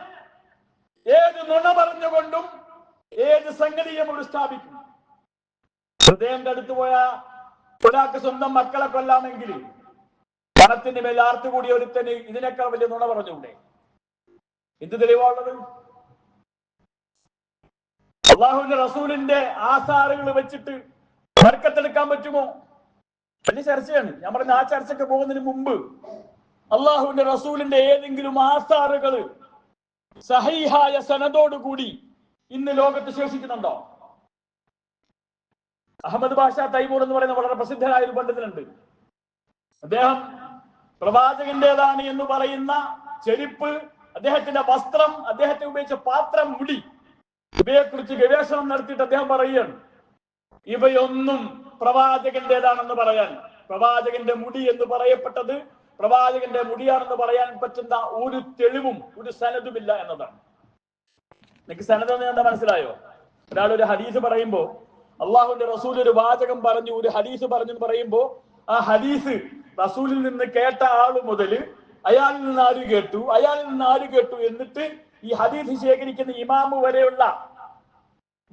ഏത് നുണ പറഞ്ഞുകൊണ്ടും ഏത് സംഗതിയും ഒരു സ്ഥാപിക്കും. ഹൃദയം കടുത്തു പോയ ഒരാൾക്ക് സ്വന്തം മക്കളെ കൊല്ലാമെങ്കിൽ പണത്തിന്റെ മേൽ ആർത്തുകൂടിയ ഒരുത്തന് ഇതിനേക്കാൾ വലിയ നുണ പറഞ്ഞൂടെ? എന്ത് തെളിവാണുള്ളത്? അള്ളാഹുവിന്റെ റസൂലിന്റെ ആസാറുകൾ വെച്ചിട്ട് ബർക്കത്തെടുക്കാൻ പറ്റുമോ? വലിയ ചർച്ചയാണ്. ഞാൻ പറഞ്ഞ ആ ചർച്ചയ്ക്ക് പോകുന്നതിന് മുമ്പ് അള്ളാഹുവിന്റെ റസൂലിന്റെ ഏതെങ്കിലും ആസാറുകൾ സഹീഹായ സനദോടുകൂടി ഇന്ന് ലോകത്ത് ശേഷിക്കുന്നുണ്ടോ? അഹമ്മദ് ബാഷ തൈമൂർ എന്ന് പറയുന്ന വളരെ പ്രസിദ്ധനായ ഒരു പണ്ഡിതനുണ്ട്. അദ്ദേഹം പ്രവാചകന്റേതാണ് എന്ന് പറയുന്ന ചെരുപ്പ്, അദ്ദേഹത്തിന്റെ വസ്ത്രം, അദ്ദേഹത്തെ ഉപയോഗിച്ച പാത്രം, മുടി, ഇവയെക്കുറിച്ച് ഗവേഷണം നടത്തിയിട്ട് അദ്ദേഹം പറയുകയാണ്, ഇവയൊന്നും പ്രവാചകന്റേതാണെന്ന് പറയാൻ, പ്രവാചകന്റെ മുടി എന്ന് പറയപ്പെട്ടത് പ്രവാചകന്റെ മുടിയാണെന്ന് പറയാൻ പറ്റുന്ന ഒരു തെളിവും ഒരു സനദുമില്ല എന്നതാണ്. എനിക്ക് സനദെന്ന് എന്താ മനസ്സിലായോ? ഒരാൾ ഒരു ഹദീസ് പറയുമ്പോ, അള്ളാഹുവിന്റെ റസൂൽ ഒരു വാചകം പറഞ്ഞു, ഒരു ഹദീസ് പറഞ്ഞു പറയുമ്പോ, ആ ഹദീസ് റസൂലിൽ നിന്ന് കേട്ട ആള് മുതൽ അയാളിൽ നിന്ന് ആര് കേട്ടു, അയാളിൽ നിന്ന് ആര് കേട്ടു, എന്നിട്ട് ഈ ഹദീസ് ശേഖരിക്കുന്ന ഇമാമ് വരെയുള്ള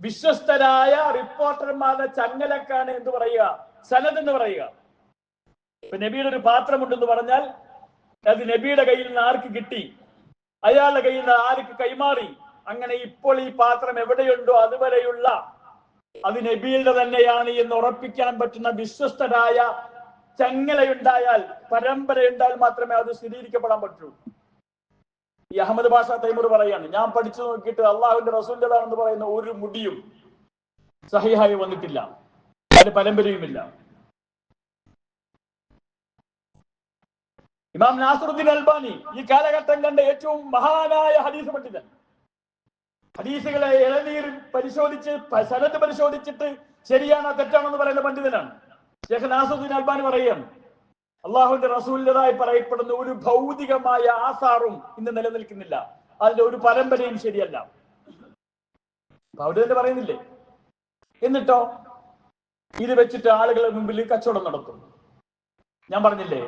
വിശ്വസ്തരായ റിപ്പോർട്ടർമാരുടെ ചങ്ങലക്കാണ് എന്ത് പറയുക? സനദ് എന്ന് പറയുക. ഇപ്പൊ നബിയുടെ ഒരു പാത്രമുണ്ടെന്ന് പറഞ്ഞാൽ അത് നബിയുടെ കയ്യിൽ നിന്ന് ആർക്ക് കിട്ടി, അയാളുടെ കയ്യിൽ നിന്ന് ആർക്ക് കൈമാറി, അങ്ങനെ ഇപ്പോൾ ഈ പാത്രം എവിടെയുണ്ടോ അതുവരെയുള്ള അത് നബിയുടെ തന്നെയാണ് എന്ന് ഉറപ്പിക്കാൻ പറ്റുന്ന വിശ്വസ്തരായ ചങ്ങലയുണ്ടായാൽ, പരമ്പരയുണ്ടായാൽ മാത്രമേ അത് സ്ഥിരീകരിക്കപ്പെടാൻ പറ്റൂ. ഈ അഹമ്മദ് ബാഷ തൈമൂർ പറയാണ്, ഞാൻ പഠിച്ചു നോക്കിയിട്ട് അള്ളാഹുവിന്റെ റസൂലിന്റേതാണെന്ന് പറയുന്ന ഒരു മുടിയും സഹിഹായി വന്നിട്ടില്ല, അതിന് പരമ്പരയുമില്ല. ഇമാം നാസറുദ്ദീൻ അൽബാനി ഈ കാലഘട്ടം കണ്ട ഏറ്റവും മഹാനായ ഹദീസ് പണ്ഡിതൻ. ഹദീസുകളെ ഇളനീർ പരിശോധിച്ച് സനദ് പരിശോധിച്ചിട്ട് ശരിയാണോ തെറ്റാണോ എന്ന് പറയുന്ന പണ്ഡിതനാണ്. ഷേഖ് നാസറുദ്ദീൻ അൽബാനി പറയുകയാണ്, അള്ളാഹുവിന്റെ റസൂലിന്റേതായി പറയപ്പെടുന്ന ഒരു ഭൗതികമായ ആസാറും ഇന്ന് നിലനിൽക്കുന്നില്ല, അതിന്റെ ഒരു പരമ്പരയും ശരിയല്ല. അവിടെ തന്നെ പറയുന്നില്ലേ? എന്നിട്ടോ ഇത് വെച്ചിട്ട് ആളുകളുടെ മുമ്പിൽ കച്ചവടം നടത്തും. ഞാൻ പറഞ്ഞില്ലേ,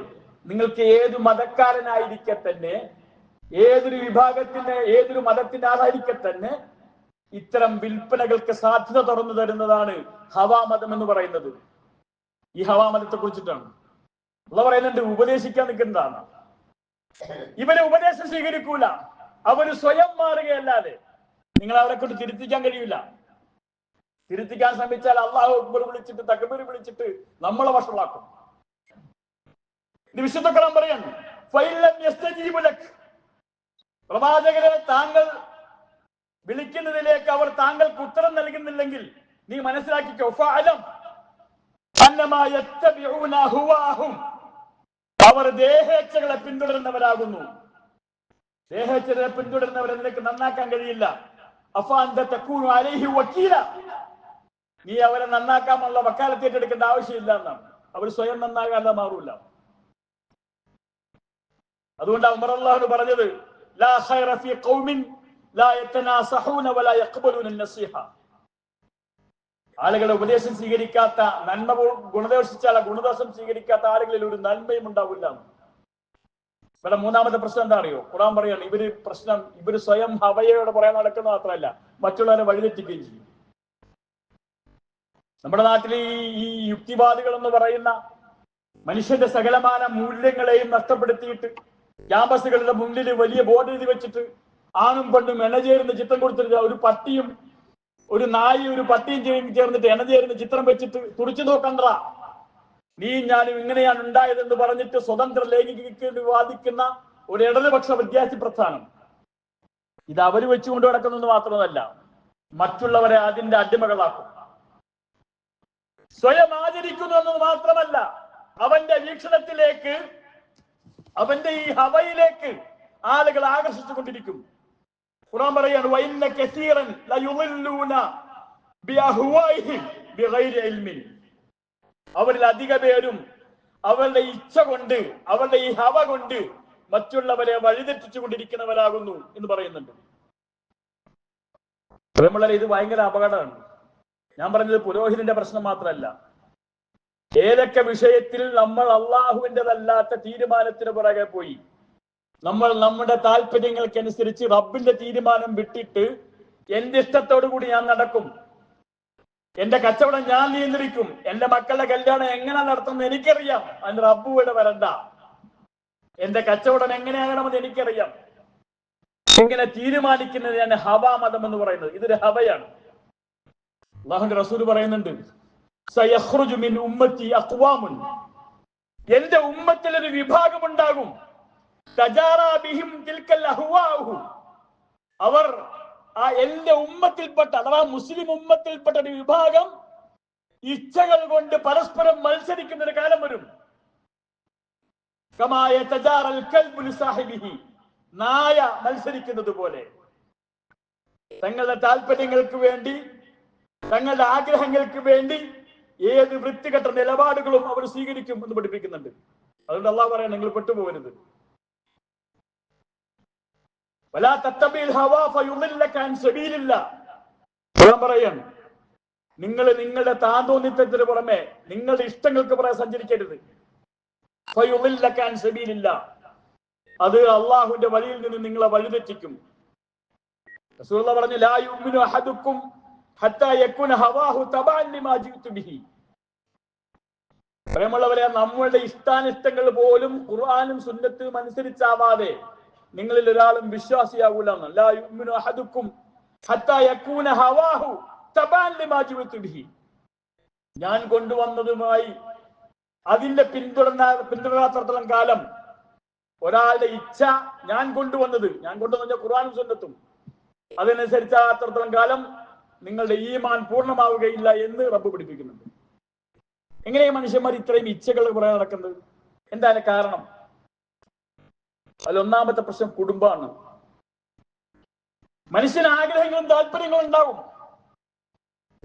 നിങ്ങൾക്ക് ഏത് മതക്കാരനായിരിക്കെ തന്നെ, ഏതൊരു വിഭാഗത്തിന്റെ, ഏതൊരു മതത്തിന്റെ ആളായിരിക്കെ തന്നെ ഇത്തരം വിൽപ്പനകൾക്ക് സാധ്യത തുറന്നു തരുന്നതാണ് ഹവാമതം എന്ന് പറയുന്നത്. ഈ ഹവാമതത്തെ കുറിച്ചിട്ടാണ് അള്ളാഹ് പറയുന്നുണ്ട്, ഉപദേശിക്കാൻ നിൽക്കുന്നതാണ്. ഇവരെ ഉപദേശം സ്വീകരിക്കൂല, അവര് സ്വയം മാറുകയല്ലാതെ നിങ്ങൾ അവരെ കൊണ്ട് തിരുത്തിക്കാൻ കഴിയില്ല. തിരുത്തിക്കാൻ ശ്രമിച്ചാൽ അള്ളാഹു അക്ബർ വിളിച്ചിട്ട് തക്ബീർ വിളിച്ചിട്ട് നമ്മളെ വഷളാക്കും. ഇത് വിശുദ്ധ ഖുർആൻ പറയാണ്, പ്രവാചകരെ താങ്കൾ വിളിക്കുന്നതിലേക്ക് അവർ താങ്കൾക്ക് ഉത്തരം നൽകുന്നില്ലെങ്കിൽ നീ മനസ്സിലാക്കിക്കോ, അവർ ദേഹേച്ഛകളെ പിന്തുടരുന്നവരാകുന്നു. ദേഹേച്ഛകളെ പിന്തുടരുന്നവരെ നിനക്ക് നന്നാക്കാൻ കഴിയില്ല. നീ അവരെ നന്നാക്കാനുള്ള വക്കാലത്ത് ഏറ്റെടുക്കേണ്ട ആവശ്യമില്ല എന്നാണ്. അവർ സ്വയം നന്നാകാതെ മാറൂല. അതുകൊണ്ടാണ് ഉമർ അള്ളാഹു പറഞ്ഞത്, ലാ ഖൈറ ഫീ ഖൗമിൻ ലാ യതനാസഹൂന വലാ യഖ്ബലൂന അൻ-നസീഹ. ആളുകളെ ഉപദേശം സ്വീകരിക്കാത്ത, നന്മ ഗുണദോഷിച്ചാൽ ഗുണദോഷം സ്വീകരിക്കാത്ത ആളുകളിൽ ഒരു നന്മയും ഉണ്ടാവില്ല. ഇവിടെ മൂന്നാമത്തെ പ്രശ്നം എന്താ അറിയോ? ഖുർആൻ പറയാണ്, ഇവര് സ്വയം ഹവയോടെ പറയാൻ നടക്കുന്ന മാത്രമല്ല മറ്റുള്ളവരെ വഴിതെറ്റിക്കുകയും ചെയ്യും. നമ്മുടെ നാട്ടിൽ ഈ യുക്തിവാദികൾ എന്ന് പറയുന്ന മനുഷ്യന്റെ സകലമാന മൂല്യങ്ങളെയും നഷ്ടപ്പെടുത്തിയിട്ട് ക്യാമ്പസുകളുടെ മുന്നിൽ വലിയ ബോർഡ് എഴുതി വെച്ചിട്ട് ആണും പെണ്ണും എണചേരുന്ന ചിത്രം കൊടുത്തിട്ട് ഒരു പട്ടിയും ഒരു നായും ഒരു പട്ടിയും ചേർന്നിട്ട് എണചേരുന്ന ചിത്രം വെച്ചിട്ട് തുറിച്ചു നോക്കണ്ട, നീ ഞാനും ഇങ്ങനെയാണ് ഉണ്ടായതെന്ന് പറഞ്ഞിട്ട് സ്വതന്ത്ര ലേഖിക്ക് വാദിക്കുന്ന ഒരു ഇടതുപക്ഷ വിദ്യാർത്ഥി പ്രസ്ഥാനം. ഇത് അവര് വെച്ചുകൊണ്ട് കിടക്കുന്നത് മാത്രമല്ല, മറ്റുള്ളവരെ അതിന്റെ അടിമകളാക്കും. സ്വയം ആചരിക്കുന്നു എന്നത് മാത്രമല്ല, അവന്റെ വീക്ഷണത്തിലേക്ക്, അവന്റെ ഈ ഹവയിലേക്ക് ആളുകൾ ആകർഷിച്ചു കൊണ്ടിരിക്കും. ഖുർആൻ പറയാണ് വഇന്ന കസീറൻ ലയുളില്ലൂന ബിഅഹ്വാഇഹിം ബിഗൈരി ഇൽമിൻ. അവരിൽ അധിക പേരും അവരുടെ ഇച്ഛ കൊണ്ട്, അവരുടെ ഈ ഹവ കൊണ്ട് മറ്റുള്ളവരെ വഴിതെറ്റിച്ചു കൊണ്ടിരിക്കുന്നവരാകുന്നു എന്ന് പറയുന്നുണ്ട്. നമ്മളെ ഇത് ഭയങ്കര അപകടമാണ്. ഞാൻ പറഞ്ഞത് പുരോഹിതന്റെ പ്രശ്നം മാത്രമല്ല. ഏതൊക്കെ വിഷയത്തിൽ നമ്മൾ അള്ളാഹുവിൻ്റെതല്ലാത്ത തീരുമാനത്തിന് പുറകെ പോയി, നമ്മൾ നമ്മുടെ താല്പര്യങ്ങൾക്കനുസരിച്ച് റബ്ബിന്റെ തീരുമാനം വിട്ടിട്ട് എന്റെ ഇഷ്ടത്തോടു കൂടി ഞാൻ നടക്കും, എന്റെ കച്ചവടം ഞാൻ നിയന്ത്രിക്കും, എന്റെ മക്കളുടെ കല്യാണം എങ്ങനെ നടത്തുമെന്ന് എനിക്കറിയാം, അതിന് റബ്ബ് ഇവിടെ വരണ്ട, എന്റെ കച്ചവടം എങ്ങനെയാകണമെന്ന് എനിക്കറിയാം, ഇങ്ങനെ തീരുമാനിക്കുന്നതിനാണ് ഹവാ മതം എന്ന് പറയുന്നത്. ഇതൊരു ഹവയാണ്. അല്ലാഹുവിന്റെ റസൂൽ പറയുന്നുണ്ട്, സയഖ്റുജു മിൻ ഉമ്മത്തി അഖ്വാമുൻ, എന്റെ ഉമ്മത്തിൽ ഒരു വിഭാഗം ഉണ്ടാകും, തജാറാ ബിഹിം തിൽക്കൽ അഹ്വാഉഹു, അവർ ആ എന്റെ ഉമ്മത്തിൽപ്പെട്ട അഥവാ മുസ്ലിം ഉമ്മത്തിൽപ്പെട്ട ഒരു വിഭാഗം ഇച്ഛകൾ കൊണ്ട് പരസ്പരം മത്സരിക്കുന്ന ഒരു കാലം വരും. കമായ തജാറൽ കൽബു ലിസാഹിബിഹി, നായ മത്സരിക്കുന്നത് പോലെ തങ്ങളുടെ താല്പര്യങ്ങൾക്ക് വേണ്ടി, തങ്ങളുടെ ആഗ്രഹങ്ങൾക്ക് വേണ്ടി ഏത് വൃത്തികെട്ട നിലപാടുകളും അവർ സ്വീകരിക്കും എന്ന് പഠിപ്പിക്കുന്നുണ്ട്. അതുകൊണ്ട് അല്ലാഹു പറയാൻ നിങ്ങൾ പെട്ടുപോകരുത്. വലാ തത്തബിൽ ഹവാ ഫയുളില്ലക അൻ സബീലില്ലാഹ്. ഖുർആൻ പറയാണ്, നിങ്ങൾ നിങ്ങളുടെ താന്തോന്നിത്തത്തിന് പുറമെ നിങ്ങളുടെ ഇഷ്ടങ്ങൾക്ക് പുറമെ സഞ്ചരിക്കരുത്. ഫയുളില്ലക അൻ സബീലില്ലാഹ്, അത് അള്ളാഹുവിന്റെ വഴിയിൽ നിന്ന് നിങ്ങളെ വഴിതെറ്റിക്കും. റസൂലുള്ളാഹി പറഞ്ഞു, ലാ യുമിനു അഹദുക്കും ഹത്താ യകുന ഹവാഹു തബഅൻ ലിമാ ജിഅതു ബിഹി. പ്രിയമുള്ളവരെ, നമ്മളുടെ ഇഷ്ടാനിഷ്ടങ്ങൾ പോലും ഖുർആനും സുന്നത്തും അനുസരിച്ചാവാതെ നിങ്ങളിൽ ഒരാളും വിശ്വാസിയാകൂല. ലാ യുമിനു അഹദുക്കും ഹത്താ യകുന ഹവാഹു തബഅൻ ലിമാ ജിഅതു ബിഹി. ഞാൻ കൊണ്ടുവന്നതുമായി അതിന്റെ പിന്തുടരാത്തടത്തോളം കാലം ഒരാളുടെ ഇച്ഛ ഞാൻ കൊണ്ടുവന്ന ഖുർആനും സുന്നത്തും അതിനനുസരിച്ചാത്തടത്തോളം കാലം നിങ്ങളുടെ ഈമാൻ പൂർണ്ണമാവുകയില്ല എന്ന് റബ്ബ് പഠിപ്പിക്കുന്നുണ്ട്. എങ്ങനെയാണ് മനുഷ്യന്മാർ ഇത്രയും ഇച്ഛകൾ പറയാൻ നടക്കുന്നത്? എന്താണ് കാരണം? അതിലൊന്നാമത്തെ പ്രശ്നം കുടുംബമാണ്. മനുഷ്യന് ആഗ്രഹങ്ങളും താല്പര്യങ്ങളും ഉണ്ടാവും.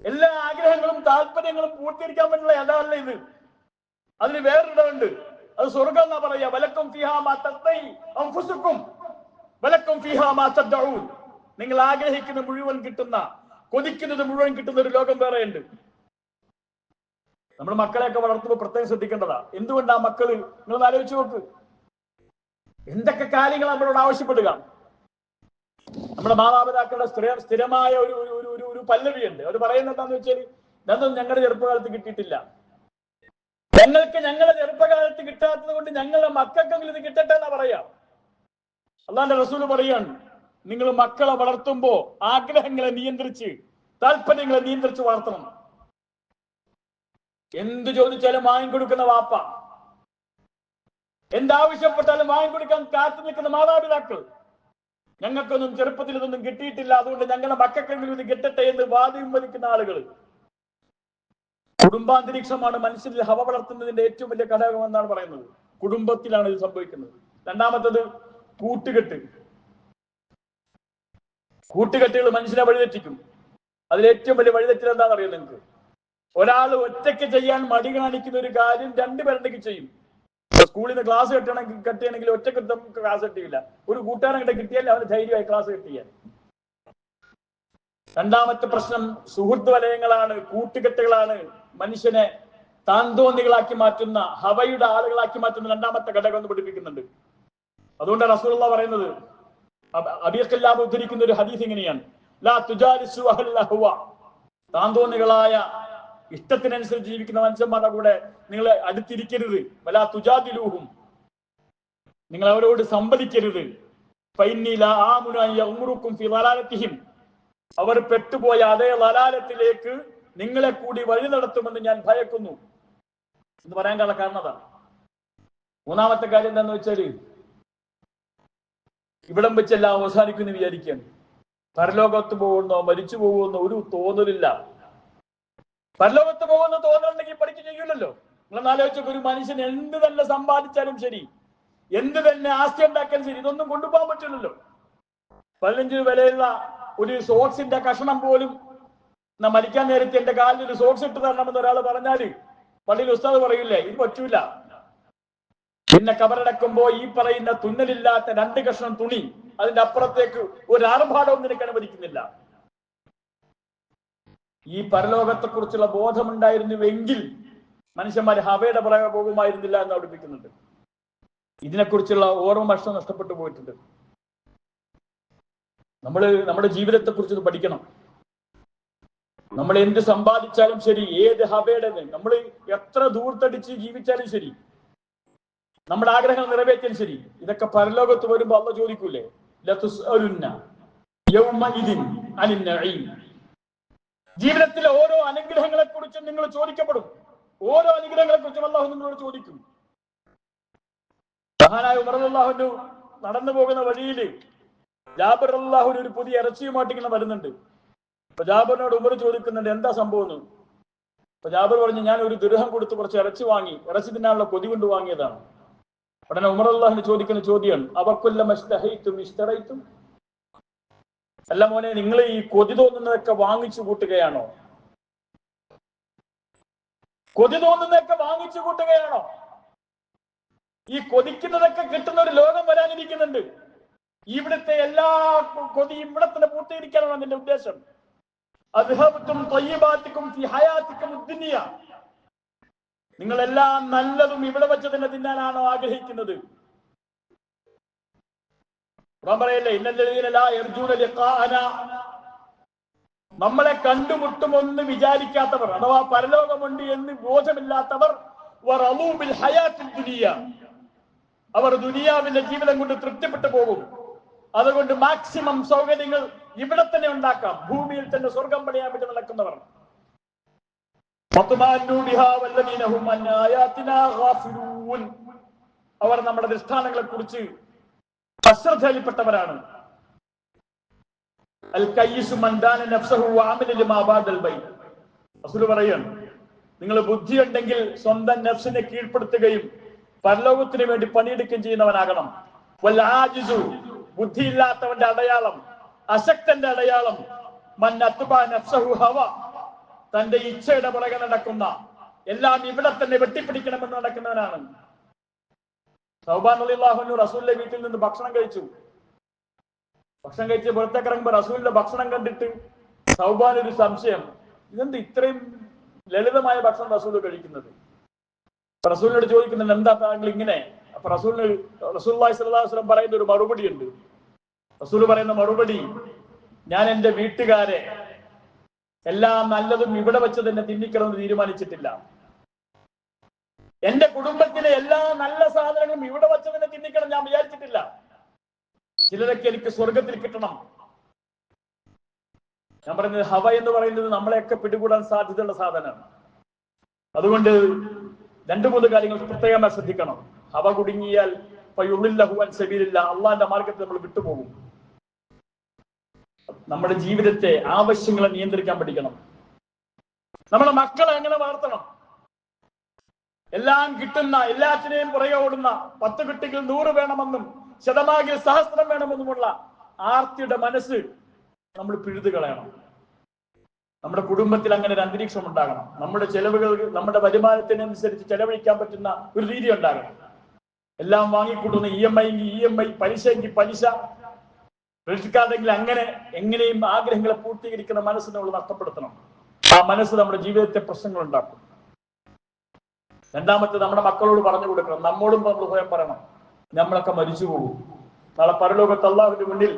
എല്ലാ ആഗ്രഹങ്ങളും താല്പര്യങ്ങളും പൂർത്തീകരിക്കാൻ പറ്റുള്ള യഥാർത്ഥ ഇത്. അതിന് വേറൊരിടമുണ്ട്, അത് സ്വർഗം എന്നാ പറയാ. വലക്കും ഫീഹാ മാ തസ്തഹി അൻഫുസുക്കും വലക്കും ഫീഹാ മാ തദ്ഉൻ. നിങ്ങൾ ആഗ്രഹിക്കുന്ന മുഴുവൻ കിട്ടുന്ന, കൊതിക്കുന്നത് മുഴുവൻ കിട്ടുന്ന ഒരു ലോകം വേറെയുണ്ട്. നമ്മൾ മക്കളെയൊക്കെ വളർത്തുമ്പോൾ പ്രത്യേകം ശ്രദ്ധിക്കേണ്ടതാ. എന്തുകൊണ്ടാ മക്കള്, നിങ്ങൾ ആലോചിച്ച് നോക്ക്, എന്തൊക്കെ കാര്യങ്ങൾ നമ്മളോട് ആവശ്യപ്പെടുക. നമ്മുടെ മാതാപിതാക്കളുടെ സ്ഥിരമായ ഒരു പല്ലവിയുണ്ട്. അവർ പറയുന്നത് എന്താന്ന് വെച്ചാൽ, ഇതൊന്നും ഞങ്ങളുടെ ചെറുപ്പകാലത്ത് കിട്ടിയിട്ടില്ല, ഞങ്ങൾക്ക് ഞങ്ങളുടെ ചെറുപ്പകാലത്ത് കിട്ടാത്തത് കൊണ്ട് ഞങ്ങളുടെ മക്കൾക്കെങ്കിലും ഇത് കിട്ടട്ടെ എന്നാ പറയാ. അല്ലാഹുവിന്റെ റസൂൽ പറയാണ്, നിങ്ങൾ മക്കളെ വളർത്തുമ്പോ ആഗ്രഹങ്ങളെ നിയന്ത്രിച്ച്, താല്പര്യങ്ങളെ നിയന്ത്രിച്ച് വളർത്തണം. എന്ത് ചോദിച്ചാലും വാങ്ങിക്കൊടുക്കുന്ന വാപ്പ, എന്താവശ്യപ്പെട്ടാലും വാങ്ങിക്കൊടുക്കാൻ കാത്തു നിൽക്കുന്ന മാതാപിതാക്കൾ, ഞങ്ങൾക്കൊന്നും ചെറുപ്പത്തിൽ ഇതൊന്നും കിട്ടിയിട്ടില്ല, അതുകൊണ്ട് ഞങ്ങളുടെ മക്കൾക്കെങ്കിലും ഇത് കിട്ടട്ടെ എന്ന് വാദിയും വലിക്കുന്ന ആളുകൾ. കുടുംബാന്തരീക്ഷമാണ് മനുഷ്യരിൽ ഹവ വളർത്തുന്നതിന്റെ ഏറ്റവും വലിയ ഘടകം എന്നാണ് പറയുന്നത്. കുടുംബത്തിലാണ് ഇത് സംഭവിക്കുന്നത്. രണ്ടാമത്തത് കൂട്ടുകെട്ടുകൾ മനുഷ്യനെ വഴിതെറ്റിക്കും. അതിലേറ്റവും വലിയ വഴിതെറ്റൽ എന്താണെന്ന് അറിയാം നിങ്ങൾക്ക്? ഒരാൾ ഒറ്റയ്ക്ക് ചെയ്യാൻ മടി കാണിക്കുന്ന ഒരു കാര്യം രണ്ടുപേരുണ്ടെങ്കിൽ ചെയ്യും. സ്കൂളിൽ നിന്ന് ക്ലാസ് കെട്ടിയാണെങ്കിൽ ഒറ്റയ്ക്ക് നമുക്ക് ക്ലാസ് കെട്ടിയില്ല, ഒരു കൂട്ടുകാരൻ കിட்ட കിട്ടിയാൽ അവന് ധൈര്യമായി ക്ലാസ് കെട്ടിയാൽ. രണ്ടാമത്തെ പ്രശ്നം സുഹൃത്ത് വലയങ്ങളാണ്, കൂട്ടുകെട്ടുകളാണ് മനുഷ്യനെ താന്തോന്നികളാക്കി മാറ്റുന്ന, ഹവയുടെ ആളുകളാക്കി മാറ്റുന്ന രണ്ടാമത്തെ ഘടകം എന്ന് പഠിപ്പിക്കുന്നുണ്ട്. അതുകൊണ്ട് റസൂലുള്ളാഹി പറയുന്നത്, അബീ ഖില്ലാബ് ഉദ്ധരിക്കുന്ന ഒരു ഹദീസ് ഇങ്ങനെയാണ്, ലാ തുജാലിസു അഹ്ലൽ അഹ്വാ. താന്തോന്നികളായ ഇഷ്ടത്തിനനുസരിച്ച് ജീവിക്കുന്ന മനുഷ്യന്മാരുടെ കൂടെ നിങ്ങൾ അടുത്തിരിക്കരുത്. വലാ തുജാദിലൂഹും, നിങ്ങൾ അവരോട് സംവദിക്കരുത്. ഫഇന്നി ലാ ആമുനു അൻ യഗ്മുറുക്കും ഫി ളലാലതിഹിം, അവർ പെട്ടുപോയ അതേ ലലാലത്തിലേക്ക് നിങ്ങളെ കൂടി വഴി നടത്തുമെന്ന് ഞാൻ ഭയക്കുന്നു എന്ന് പറയാൻ കാരണം അതാണ്. മൂന്നാമത്തെ കാര്യം എന്താന്ന് വെച്ചാല്, ഇവിടം വെച്ചെല്ലാം അവസാനിക്കുന്നു വിചാരിക്കുകയാണ്. പരലോകത്ത് പോകുന്നോ മരിച്ചു പോകുന്നോ ഒരു തോന്നലില്ല. പരലോകത്ത് പോകുന്ന തോന്നലുണ്ടെങ്കിൽ പഠിച്ചു ചെയ്യൂലല്ലോ. നിങ്ങളൊന്ന് ആലോചിച്ചൊക്കെ, ഒരു മനുഷ്യൻ എന്ത് തന്നെ സമ്പാദിച്ചാലും ശരി, എന്ത് തന്നെ ആസ്തി ഉണ്ടാക്കിയാലും ശരി, ഇതൊന്നും കൊണ്ടുപോകാൻ പറ്റില്ലല്ലോ. 15 വിലയുള്ള ഒരു സോക്സിന്റെ കഷണം പോലും മരിക്കാൻ നേരത്തെ എന്റെ കാലിൽ ഒരു സോക്സ് ഇട്ട് തരണമെന്ന് ഒരാൾ പറഞ്ഞാല് പള്ളിയിൽ ഉസ്താദ് പറയില്ലേ ഇത് പറ്റൂല. പിന്നെ കബറടക്കുമ്പോ ഈ പറയുന്ന തുന്നലില്ലാത്ത 2 കഷ്ണം തുണി അതിന്റെ അപ്പുറത്തേക്ക് ഒരു ആർഭാടവും നിനക്ക് അനുവദിക്കുന്നില്ല. ഈ പരലോകത്തെ കുറിച്ചുള്ള ബോധമുണ്ടായിരുന്നുവെങ്കിൽ മനുഷ്യന്മാർ ഹവയുടെ പുറകെ പോകുമായിരുന്നില്ല എന്ന് പഠിപ്പിക്കുന്നുണ്ട്. ഇതിനെക്കുറിച്ചുള്ള ഓർമ്മ നഷ്ടപ്പെട്ടു പോയിട്ടുണ്ട്. നമ്മുടെ ജീവിതത്തെ കുറിച്ച് പഠിക്കണം. നമ്മൾ എന്ത് സമ്പാദിച്ചാലും ശരി, ഏത് ഹവയുടെ നമ്മൾ എത്ര ദൂർത്തടിച്ച് ജീവിച്ചാലും ശരി, നമ്മുടെ ആഗ്രഹങ്ങൾ നിറവേറ്റാൻ ശരി, ഇതൊക്കെ പരലോകത്ത് വരുമ്പോ അള്ളാഹ് ചോദിക്കൂലേ, ജീവിതത്തിലെ ഓരോ അനുഗ്രഹങ്ങളെ കുറിച്ചും നിങ്ങൾ ചോദിക്കപ്പെടും. ഓരോ അനുഗ്രഹങ്ങളെ കുറിച്ചും അള്ളാഹു നിങ്ങളോട് ചോദിക്കും. മഹാനായ ഉമർ റളിയല്ലാഹു അൻഹു നടന്നു പോകുന്ന വഴിയിൽ ജാബിർ റളിയല്ലാഹു അൻഹു ഒരു പുതിയ ഇറച്ചിയുമായിട്ട് ഇങ്ങനെ വരുന്നുണ്ട്. അപ്പൊ ജാബിറിനോട് ഉമർ ചോദിക്കുന്നുണ്ട്, എന്താ സംഭവം എന്ന്. അപ്പൊ ജാബിർ പറഞ്ഞു, ഞാൻ ഒരു ദിർഹം കൊടുത്ത് കുറച്ച് ഇറച്ചി വാങ്ങി, ഇറച്ചി തിന്നാനുള്ള കൊതി കൊണ്ട് വാങ്ങിയതാണ്. ഉടനെ ഉമർ റളിയല്ലാഹു അൻഹു ചോദിക്കുന്ന ചോദ്യമാണ്, അവക്കുല്ലം, അല്ല മോനെ, നിങ്ങൾ ഈ കൊതി തോന്നുന്നതൊക്കെ വാങ്ങിച്ചു കൂട്ടുകയാണോ? കൊതി തോന്നുന്നതൊക്കെ വാങ്ങിച്ചു കൂട്ടുകയാണോ? ഈ കൊതിക്കുന്നതൊക്കെ കിട്ടുന്ന ഒരു ലോകം വരാനിരിക്കുന്നുണ്ട്. ഇവിടുത്തെ എല്ലാ കൊതിയും ഇവിടെ തന്നെ പൂർത്തീകരിക്കാനാണ് അതിന്റെ ഉദ്ദേശം. അദ്ഹബതും ത്വയ്യിബാതികും ഫി ഹയാതികും ദുനിയ, നിങ്ങളെല്ലാം നല്ലതും ഇവിടെ വെച്ച് തന്നെ തിന്നാനാണോ ആഗ്രഹിക്കുന്നത്? പറയല്ലേ, ഇന്നല്ലദീന ലാ യർജൂന ലിഖാഅനാ, നമ്മളെ കണ്ടുമുട്ടുമെന്ന് വിചാരിക്കാത്തവർ, അഥവാ പരലോകമുണ്ട് എന്ന് ബോധമില്ലാത്തവർ, വറളൂ ബിൽ ഹയാത്തിദ് ദുനിയ, അവർ ദുനിയാവിന്റെ ജീവിതം കൊണ്ട് തൃപ്തിപ്പെട്ടു പോകും. അതുകൊണ്ട് മാക്സിമം സൗകര്യങ്ങൾ ഇവിടെ തന്നെ ഉണ്ടാക്കാം, ഭൂമിയിൽ തന്നെ സ്വർഗം പണിയാൻ വേണ്ടി നടക്കുന്നവർ. അവർ നമ്മുടെ ദൃഷ്ടാന്തങ്ങളെ കുറിച്ച് അശ്രദ്ധയിൽപ്പെട്ടവരാണ്. റസൂൽ പറയാണ്, നിങ്ങൾ ബുദ്ധിയുണ്ടെങ്കിൽ സ്വന്തം നഫ്സിനെ കീഴ്പ്പെടുത്തുകയും പരലോകത്തിന് വേണ്ടി പണിയെടുക്കുകയും ചെയ്യുന്നവനാകണം. ബുദ്ധിയില്ലാത്തവന്റെ അടയാളം, അശക്തന്റെ അടയാളം, തന്റെ ഇച്ഛയുടെ പുറകെ നടക്കുന്ന, എല്ലാം ഇവിടെ തന്നെ വെട്ടിപ്പിടിക്കണമെന്ന് നടക്കുന്നവനാണ്. സൗബാൻ റളിയല്ലാഹു അൻഹു റസൂലിന്റെ വീട്ടിൽ നിന്ന് ഭക്ഷണം കഴിച്ചു. ഭക്ഷണം കഴിച്ച് പുറത്തേക്ക് ഇറങ്ങുമ്പോൾ റസൂലിന്റെ ഭക്ഷണം കണ്ടിട്ട് സൗബാൻ ഒരു സംശയം, ഇതെന്ത് ഇത്രയും ലളിതമായ ഭക്ഷണം റസൂൽ കഴിക്കുന്നത്? റസൂലിനോട് ചോദിക്കുന്നുണ്ട്, എന്താ താങ്കൾ ഇങ്ങനെ? അപ്പൊ റസൂലുള്ളാഹി സ്വല്ലല്ലാഹു അലൈഹി വസല്ലം പറയുന്ന ഒരു മറുപടി ഉണ്ട്. റസൂൽ പറയുന്ന മറുപടി, ഞാൻ എന്റെ വീട്ടുകാരെ എല്ലാം നല്ലതും ഇവിടെ വെച്ച് തന്നെ തിന്നിക്കണമെന്ന് തീരുമാനിച്ചിട്ടില്ല. എന്റെ കുടുംബത്തിലെ എല്ലാ നല്ല സാധനങ്ങളും ഇവിടെ വെച്ച് തന്നെ തിന്നിക്കണം ഞാൻ വിചാരിച്ചിട്ടില്ല. ചിലരൊക്കെ എനിക്ക് സ്വർഗത്തിൽ കിട്ടണം. ഞാൻ പറയുന്നത്, ഹവ എന്ന് പറയുന്നത് നമ്മളെയൊക്കെ പിടികൂടാൻ സാധ്യതയുള്ള സാധനമാണ്. അതുകൊണ്ട് 2-3 കാര്യങ്ങൾ പ്രത്യേകമായി ശ്രദ്ധിക്കണം. ഹവ കുടുങ്ങിയാൽ അള്ളാന്റെ മാർഗത്തിൽ നമ്മൾ വിട്ടുപോകും. നമ്മുടെ ജീവിതത്തെ, ആവശ്യങ്ങളെ നിയന്ത്രിക്കാൻ പഠിക്കണം. നമ്മുടെ മക്കളെ എങ്ങനെ വളർത്തണം? എല്ലാം കിട്ടുന്ന, എല്ലാത്തിനെയും പുറകെ ഓടുന്ന, 10 കിട്ടികൾ 100 വേണമെന്നും ശതമാകിൽ 1000 വേണമെന്നുമുള്ള ആർത്തിയുടെ മനസ്സ് നമ്മൾ പിഴുതു കളയണം. നമ്മുടെ കുടുംബത്തിൽ അങ്ങനെ ഒരു അന്തരീക്ഷം ഉണ്ടാകണം. നമ്മുടെ ചെലവുകൾ നമ്മുടെ വരുമാനത്തിനനുസരിച്ച് ചെലവഴിക്കാൻ പറ്റുന്ന ഒരു രീതി ഉണ്ടാകണം. എല്ലാം വാങ്ങിക്കൂട്ടുന്ന EMI, പലിശയെങ്കിൽ പലിശ, ക്രെഡിറ്റ് കാർഡെങ്കിൽ അങ്ങനെ, എങ്ങനെയും ആഗ്രഹങ്ങളെ പൂർത്തീകരിക്കുന്ന മനസ്സ് നമ്മൾ നഷ്ടപ്പെടുത്തണം. ആ മനസ്സ് നമ്മുടെ ജീവിതത്തെ പ്രശ്നങ്ങൾ ഉണ്ടാക്കും. രണ്ടാമത്തെ, നമ്മുടെ മക്കളോട് പറഞ്ഞു കൊടുക്കണം, നമ്മോടും നമ്മൾ സ്വയം പറയണം, നമ്മളൊക്കെ മരിച്ചു പോകും. നാളെ പരലോകത്ത് അല്ലാഹുവിന്റെ മുന്നിൽ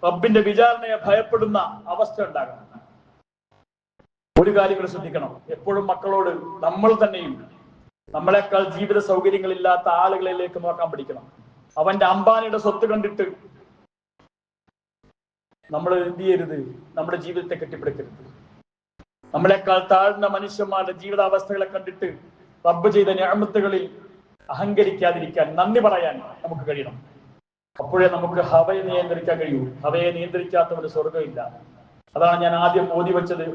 റബ്ബിന്റെ വിചാരണയെ ഭയപ്പെടുന്ന അവസ്ഥ ഉണ്ടാകണം. ഒരു കാര്യം കൂടെ ശ്രദ്ധിക്കണം, എപ്പോഴും മക്കളോട് നമ്മൾ തന്നെയും നമ്മളെക്കാൾ ജീവിത സൗകര്യങ്ങളില്ലാത്ത ആളുകളിലേക്ക് നോക്കാൻ പഠിക്കണം. അവന്റെ അംബാനിയുടെ സ്വത്ത് കണ്ടിട്ട് നമ്മൾ എന്ത് ചെയ്യരുത്, നമ്മുടെ ജീവിതത്തെ കെട്ടിപ്പിടിക്കരുത്. നമ്മളെക്കാൾ താഴ്ന്ന മനുഷ്യന്മാരുടെ ജീവിതാവസ്ഥകളെ കണ്ടിട്ട് റബ്ബ് ചെയ്ത നിഅമത്തുകളിൽ അഹങ്കരിക്കാതിരിക്കാൻ, നന്ദി പറയാൻ നമുക്ക് കഴിയണം. അപ്പോഴേ നമുക്ക് ഹവയെ നിയന്ത്രിക്കാൻ കഴിയൂ. ഹവയെ നിയന്ത്രിക്കാത്തവന് സ്വർഗമില്ല. അതാണ് ഞാൻ ആദ്യം ഓതി വെച്ചത്.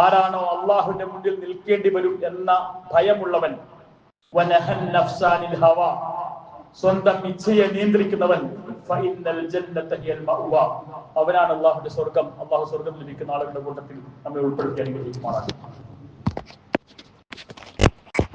ആരാണോ അള്ളാഹുവിന്റെ മുന്നിൽ നിൽക്കേണ്ടി വരും എന്ന ഭയമുള്ളവൻ, സ്വന്തം ഇച്ഛയെ നിയന്ത്രിക്കുന്നവൻ അവനാണ് അള്ളാഹുവിന്റെ സ്വർഗം. അള്ളാഹു സ്വർഗം ലഭിക്കുന്ന ആളുകളുടെ കൂട്ടത്തിൽ നമ്മെ ഉൾപ്പെടുത്തി അനുഗ്രഹിക്കുമാറാണ്.